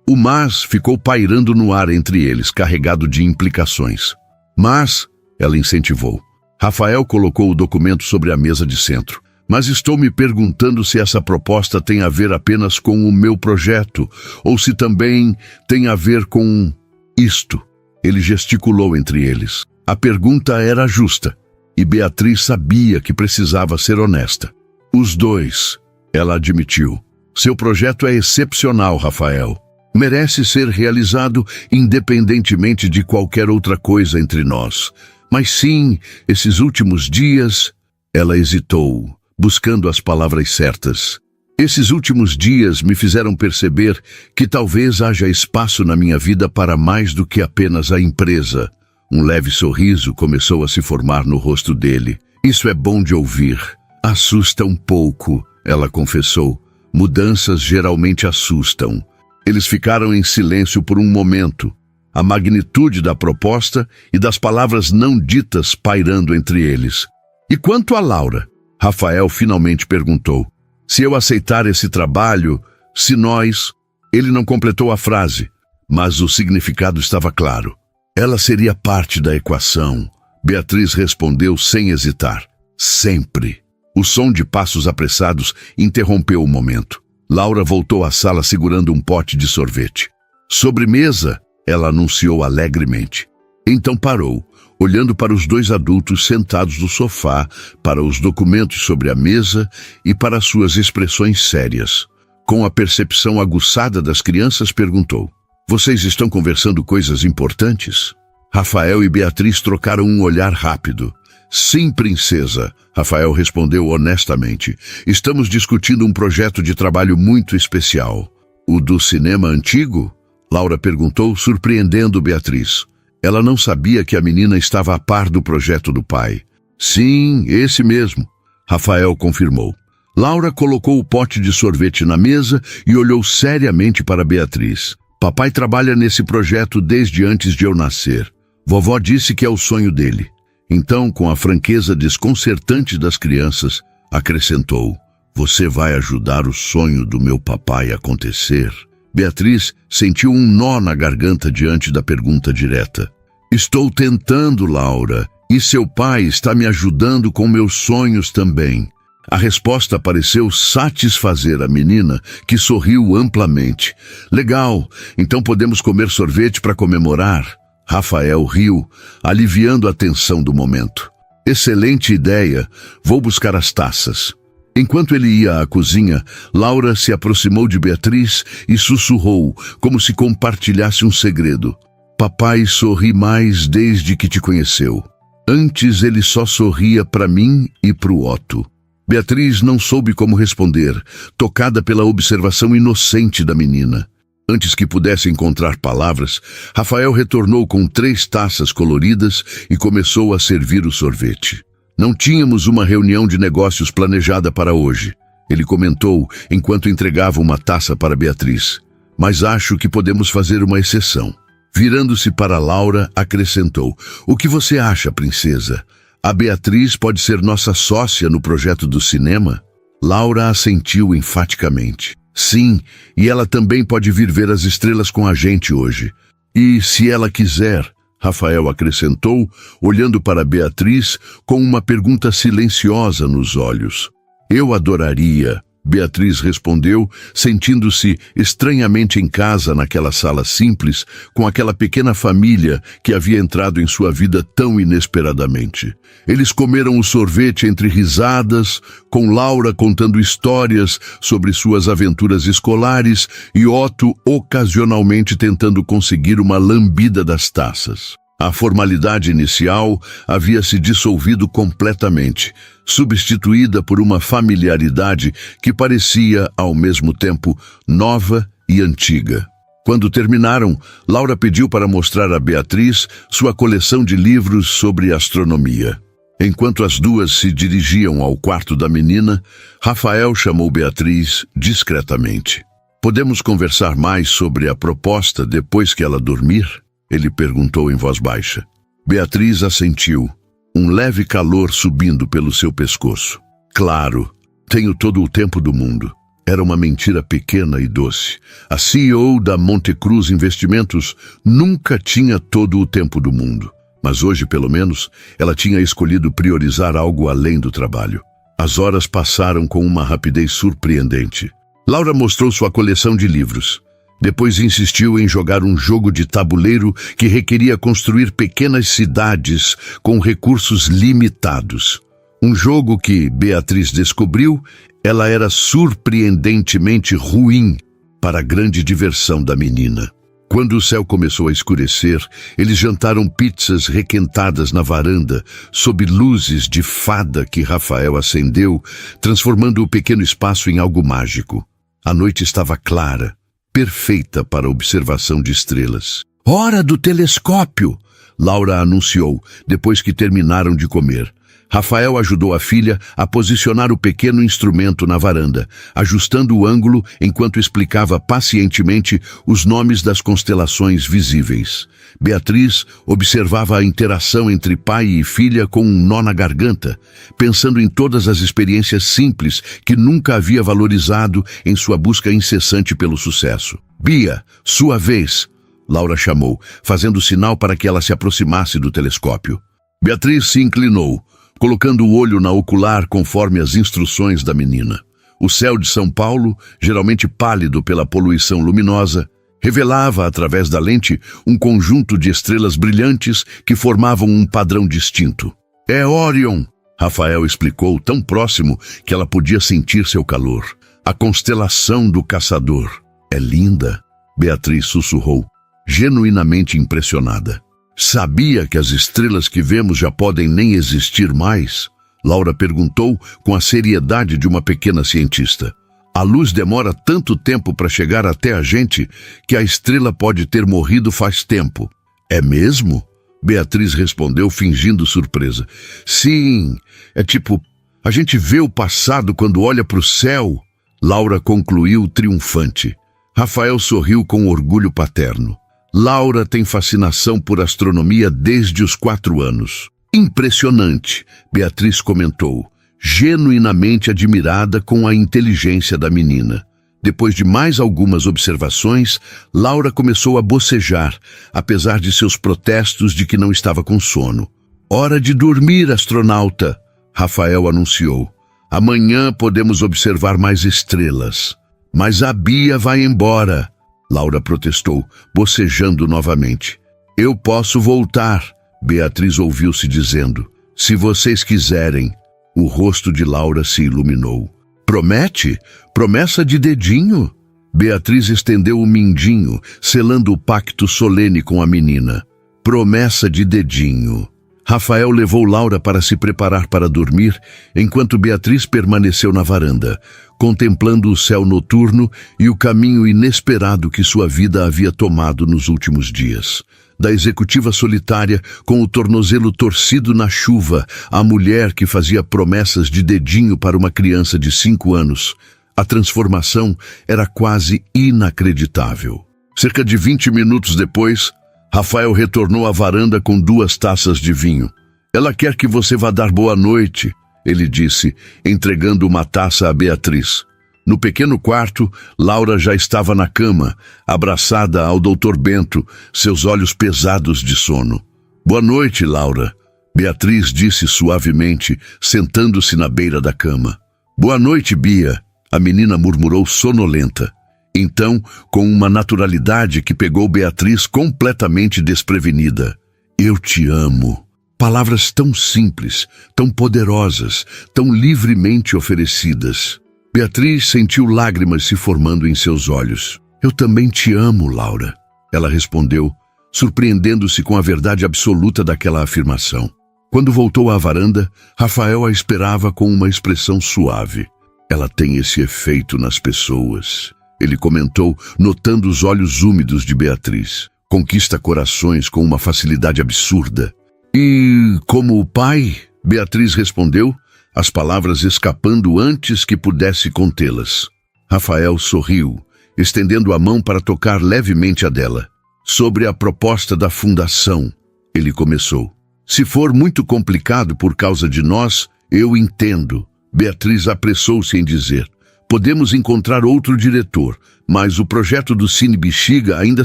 O mas ficou pairando no ar entre eles, carregado de implicações. Mas, ela incentivou. Rafael colocou o documento sobre a mesa de centro. Mas estou me perguntando se essa proposta tem a ver apenas com o meu projeto, ou se também tem a ver com isto. Ele gesticulou entre eles. A pergunta era justa. E Beatriz sabia que precisava ser honesta. Os dois, ela admitiu. Seu projeto é excepcional, Rafael. Merece ser realizado independentemente de qualquer outra coisa entre nós. Mas sim, esses últimos dias... Ela hesitou, buscando as palavras certas. Esses últimos dias me fizeram perceber que talvez haja espaço na minha vida para mais do que apenas a empresa. Um leve sorriso começou a se formar no rosto dele. Isso é bom de ouvir. Assusta um pouco, ela confessou. Mudanças geralmente assustam. Eles ficaram em silêncio por um momento. A magnitude da proposta e das palavras não ditas pairando entre eles. E quanto a Laura? Rafael finalmente perguntou. Se eu aceitar esse trabalho, se nós... Ele não completou a frase, mas o significado estava claro. Ela seria parte da equação. Beatriz respondeu sem hesitar. Sempre. O som de passos apressados interrompeu o momento. Laura voltou à sala segurando um pote de sorvete. Sobremesa, ela anunciou alegremente. Então parou, olhando para os dois adultos sentados no sofá, para os documentos sobre a mesa e para suas expressões sérias. Com a percepção aguçada das crianças, perguntou: "Vocês estão conversando coisas importantes?" Rafael e Beatriz trocaram um olhar rápido. "Sim, princesa", Rafael respondeu honestamente. "Estamos discutindo um projeto de trabalho muito especial." "O do cinema antigo?" Laura perguntou, surpreendendo Beatriz. Ela não sabia que a menina estava a par do projeto do pai. "Sim, esse mesmo", Rafael confirmou. Laura colocou o pote de sorvete na mesa e olhou seriamente para Beatriz. "Papai trabalha nesse projeto desde antes de eu nascer. Vovó disse que é o sonho dele." Então, com a franqueza desconcertante das crianças, acrescentou: "Você vai ajudar o sonho do meu papai a acontecer?" Beatriz sentiu um nó na garganta diante da pergunta direta. "Estou tentando, Laura, e seu pai está me ajudando com meus sonhos também." A resposta pareceu satisfazer a menina, que sorriu amplamente. "Legal, então podemos comer sorvete para comemorar." Rafael riu, aliviando a tensão do momento. "Excelente ideia, vou buscar as taças." Enquanto ele ia à cozinha, Laura se aproximou de Beatriz e sussurrou, como se compartilhasse um segredo: "Papai sorri mais desde que te conheceu. Antes ele só sorria para mim e para o Otto." Beatriz não soube como responder, tocada pela observação inocente da menina. Antes que pudesse encontrar palavras, Rafael retornou com 3 taças coloridas e começou a servir o sorvete. "Não tínhamos uma reunião de negócios planejada para hoje", ele comentou enquanto entregava uma taça para Beatriz. "Mas acho que podemos fazer uma exceção." Virando-se para Laura, acrescentou: "O que você acha, princesa? A Beatriz pode ser nossa sócia no projeto do cinema?" Laura assentiu enfaticamente. "Sim, e ela também pode vir ver as estrelas com a gente hoje." "E se ela quiser?" Rafael acrescentou, olhando para Beatriz com uma pergunta silenciosa nos olhos. "Eu adoraria", Beatriz respondeu, sentindo-se estranhamente em casa naquela sala simples, com aquela pequena família que havia entrado em sua vida tão inesperadamente. Eles comeram o sorvete entre risadas, com Laura contando histórias sobre suas aventuras escolares e Otto ocasionalmente tentando conseguir uma lambida das taças. A formalidade inicial havia se dissolvido completamente, substituída por uma familiaridade que parecia, ao mesmo tempo, nova e antiga. Quando terminaram, Laura pediu para mostrar a Beatriz sua coleção de livros sobre astronomia. Enquanto as duas se dirigiam ao quarto da menina, Rafael chamou Beatriz discretamente. "Podemos conversar mais sobre a proposta depois que ela dormir?" ele perguntou em voz baixa. Beatriz assentiu, um leve calor subindo pelo seu pescoço. "Claro, tenho todo o tempo do mundo." Era uma mentira pequena e doce. A CEO da Montecruz Investimentos nunca tinha todo o tempo do mundo. Mas hoje, pelo menos, ela tinha escolhido priorizar algo além do trabalho. As horas passaram com uma rapidez surpreendente. Laura mostrou sua coleção de livros. Depois insistiu em jogar um jogo de tabuleiro que requeria construir pequenas cidades com recursos limitados. Um jogo que, Beatriz descobriu, ela era surpreendentemente ruim para a grande diversão da menina. Quando o céu começou a escurecer, eles jantaram pizzas requentadas na varanda, sob luzes de fada que Rafael acendeu, transformando o pequeno espaço em algo mágico. A noite estava clara, perfeita para a observação de estrelas. "Hora do telescópio!" Laura anunciou, depois que terminaram de comer. Rafael ajudou a filha a posicionar o pequeno instrumento na varanda, ajustando o ângulo enquanto explicava pacientemente os nomes das constelações visíveis. Beatriz observava a interação entre pai e filha com um nó na garganta, pensando em todas as experiências simples que nunca havia valorizado em sua busca incessante pelo sucesso. "Bia, sua vez!" Laura chamou, fazendo sinal para que ela se aproximasse do telescópio. Beatriz se inclinou, colocando o olho na ocular conforme as instruções da menina. O céu de São Paulo, geralmente pálido pela poluição luminosa, revelava através da lente um conjunto de estrelas brilhantes que formavam um padrão distinto. É Órion, Rafael explicou, tão próximo que ela podia sentir seu calor. A constelação do caçador. É linda, Beatriz sussurrou, genuinamente impressionada. Sabia que as estrelas que vemos já podem nem existir mais? Laura perguntou com a seriedade de uma pequena cientista. A luz demora tanto tempo para chegar até a gente que a estrela pode ter morrido faz tempo. É mesmo? Beatriz respondeu, fingindo surpresa. Sim, é tipo, a gente vê o passado quando olha para o céu. Laura concluiu triunfante. Rafael sorriu com orgulho paterno. Laura tem fascinação por astronomia desde os 4 anos. Impressionante, Beatriz comentou, genuinamente admirada com a inteligência da menina. Depois de mais algumas observações, Laura começou a bocejar, apesar de seus protestos de que não estava com sono. Hora de dormir, astronauta, Rafael anunciou. Amanhã podemos observar mais estrelas. Mas a Bia vai embora, Laura protestou, bocejando novamente. Eu posso voltar, Beatriz ouviu-se dizendo. Se vocês quiserem. O rosto de Laura se iluminou. Promete? Promessa de dedinho? Beatriz estendeu o mindinho, selando o pacto solene com a menina. Promessa de dedinho. Rafael levou Laura para se preparar para dormir, enquanto Beatriz permaneceu na varanda, contemplando o céu noturno e o caminho inesperado que sua vida havia tomado nos últimos dias. Da executiva solitária, com o tornozelo torcido na chuva, à mulher que fazia promessas de dedinho para uma criança de 5 anos, a transformação era quase inacreditável. Cerca de 20 minutos depois, Rafael retornou à varanda com 2 taças de vinho. Ela quer que você vá dar boa noite, ele disse, entregando uma taça a Beatriz. No pequeno quarto, Laura já estava na cama, abraçada ao Dr. Bento, seus olhos pesados de sono. Boa noite, Laura, Beatriz disse suavemente, sentando-se na beira da cama. Boa noite, Bia, a menina murmurou sonolenta. Então, com uma naturalidade que pegou Beatriz completamente desprevenida. Eu te amo. Palavras tão simples, tão poderosas, tão livremente oferecidas. Beatriz sentiu lágrimas se formando em seus olhos. Eu também te amo, Laura. Ela respondeu, surpreendendo-se com a verdade absoluta daquela afirmação. Quando voltou à varanda, Rafael a esperava com uma expressão suave. Ela tem esse efeito nas pessoas. Ele comentou, notando os olhos úmidos de Beatriz. Conquista corações com uma facilidade absurda. E como o pai? Beatriz respondeu, as palavras escapando antes que pudesse contê-las. Rafael sorriu, estendendo a mão para tocar levemente a dela. Sobre a proposta da fundação, ele começou. Se for muito complicado por causa de nós, eu entendo. Beatriz apressou-se em dizer. Podemos encontrar outro diretor, mas o projeto do Cine Bexiga ainda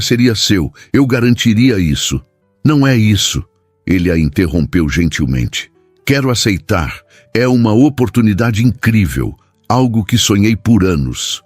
seria seu. Eu garantiria isso. Não é isso. Ele a interrompeu gentilmente. Quero aceitar. É uma oportunidade incrível. Algo que sonhei por anos.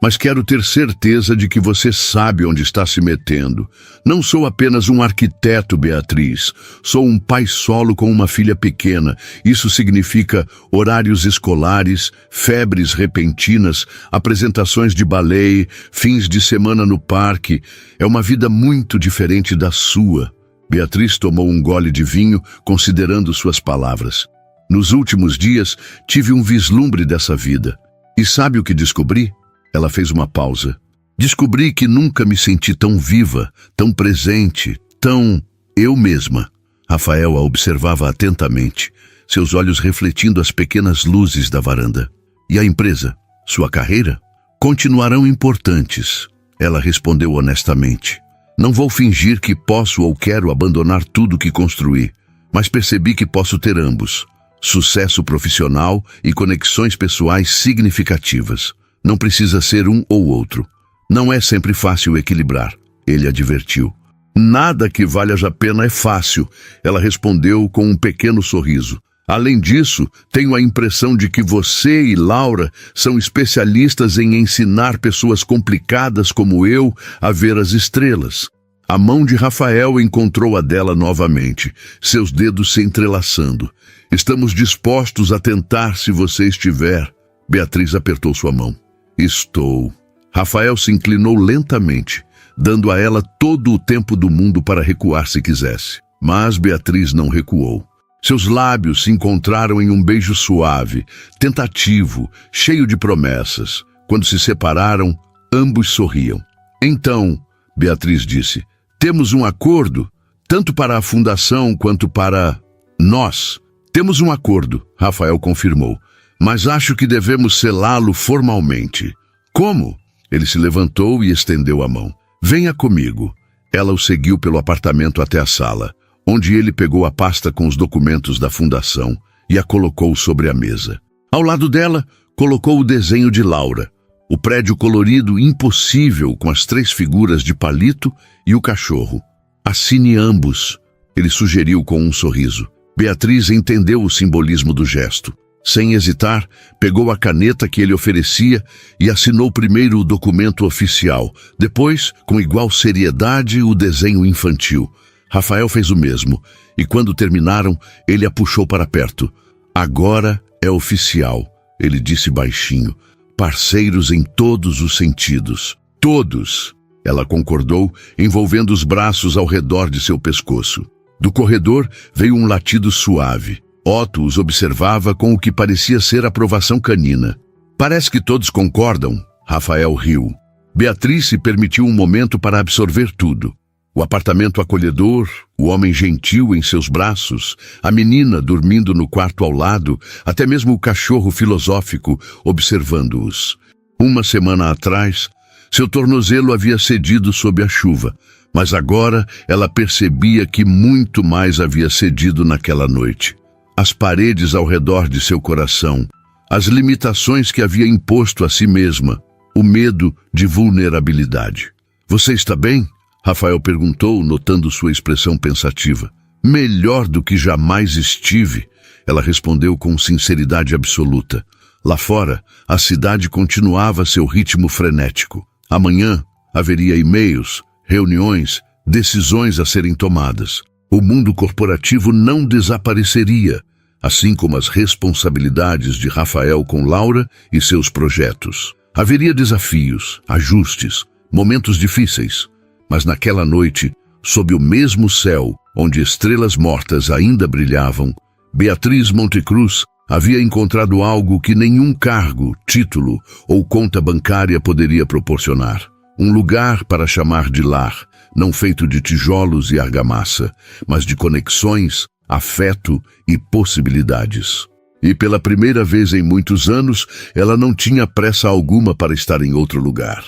Mas quero ter certeza de que você sabe onde está se metendo. Não sou apenas um arquiteto, Beatriz. Sou um pai solo com uma filha pequena. Isso significa horários escolares, febres repentinas, apresentações de ballet, fins de semana no parque. É uma vida muito diferente da sua. Beatriz tomou um gole de vinho, considerando suas palavras. Nos últimos dias, tive um vislumbre dessa vida. E sabe o que descobri? Ela fez uma pausa. Descobri que nunca me senti tão viva, tão presente, tão eu mesma. Rafael a observava atentamente, seus olhos refletindo as pequenas luzes da varanda. E a empresa? Sua carreira? Continuarão importantes. Ela respondeu honestamente. Não vou fingir que posso ou quero abandonar tudo que construí, mas percebi que posso ter ambos. Sucesso profissional e conexões pessoais significativas. Não precisa ser um ou outro. Não é sempre fácil equilibrar, ele advertiu. Nada que valha a pena é fácil, ela respondeu com um pequeno sorriso. Além disso, tenho a impressão de que você e Laura são especialistas em ensinar pessoas complicadas como eu a ver as estrelas. A mão de Rafael encontrou a dela novamente, seus dedos se entrelaçando. Estamos dispostos a tentar se você estiver. Beatriz apertou sua mão. Estou. Rafael se inclinou lentamente, dando a ela todo o tempo do mundo para recuar se quisesse. Mas Beatriz não recuou. Seus lábios se encontraram em um beijo suave, tentativo, cheio de promessas. Quando se separaram, ambos sorriam. Então, Beatriz disse, temos um acordo, tanto para a fundação quanto para nós. Temos um acordo, Rafael confirmou, mas acho que devemos selá-lo formalmente. Como? Ele se levantou e estendeu a mão. Venha comigo. Ela o seguiu pelo apartamento até a sala, onde ele pegou a pasta com os documentos da fundação e a colocou sobre a mesa. Ao lado dela, colocou o desenho de Laura, o prédio colorido impossível com as 3 figuras de palito e o cachorro. Assine ambos, ele sugeriu com um sorriso. Beatriz entendeu o simbolismo do gesto. Sem hesitar, pegou a caneta que ele oferecia e assinou primeiro o documento oficial, depois, com igual seriedade, o desenho infantil. Rafael fez o mesmo, e quando terminaram, ele a puxou para perto. Agora é oficial, ele disse baixinho. Parceiros em todos os sentidos. Todos! Ela concordou, envolvendo os braços ao redor de seu pescoço. Do corredor veio um latido suave. Otto os observava com o que parecia ser aprovação canina. Parece que todos concordam, Rafael riu. Beatriz se permitiu um momento para absorver tudo. O apartamento acolhedor, o homem gentil em seus braços, a menina dormindo no quarto ao lado, até mesmo o cachorro filosófico observando-os. Uma semana atrás, seu tornozelo havia cedido sob a chuva, mas agora ela percebia que muito mais havia cedido naquela noite. As paredes ao redor de seu coração, as limitações que havia imposto a si mesma, o medo de vulnerabilidade. Você está bem? Rafael perguntou, notando sua expressão pensativa. Melhor do que jamais estive, ela respondeu com sinceridade absoluta. Lá fora, a cidade continuava seu ritmo frenético. Amanhã haveria e-mails, reuniões, decisões a serem tomadas. O mundo corporativo não desapareceria, assim como as responsabilidades de Rafael com Laura e seus projetos. Haveria desafios, ajustes, momentos difíceis. Mas naquela noite, sob o mesmo céu, onde estrelas mortas ainda brilhavam, Beatriz Montecruz havia encontrado algo que nenhum cargo, título ou conta bancária poderia proporcionar. Um lugar para chamar de lar, não feito de tijolos e argamassa, mas de conexões, afeto e possibilidades. E pela primeira vez em muitos anos, ela não tinha pressa alguma para estar em outro lugar.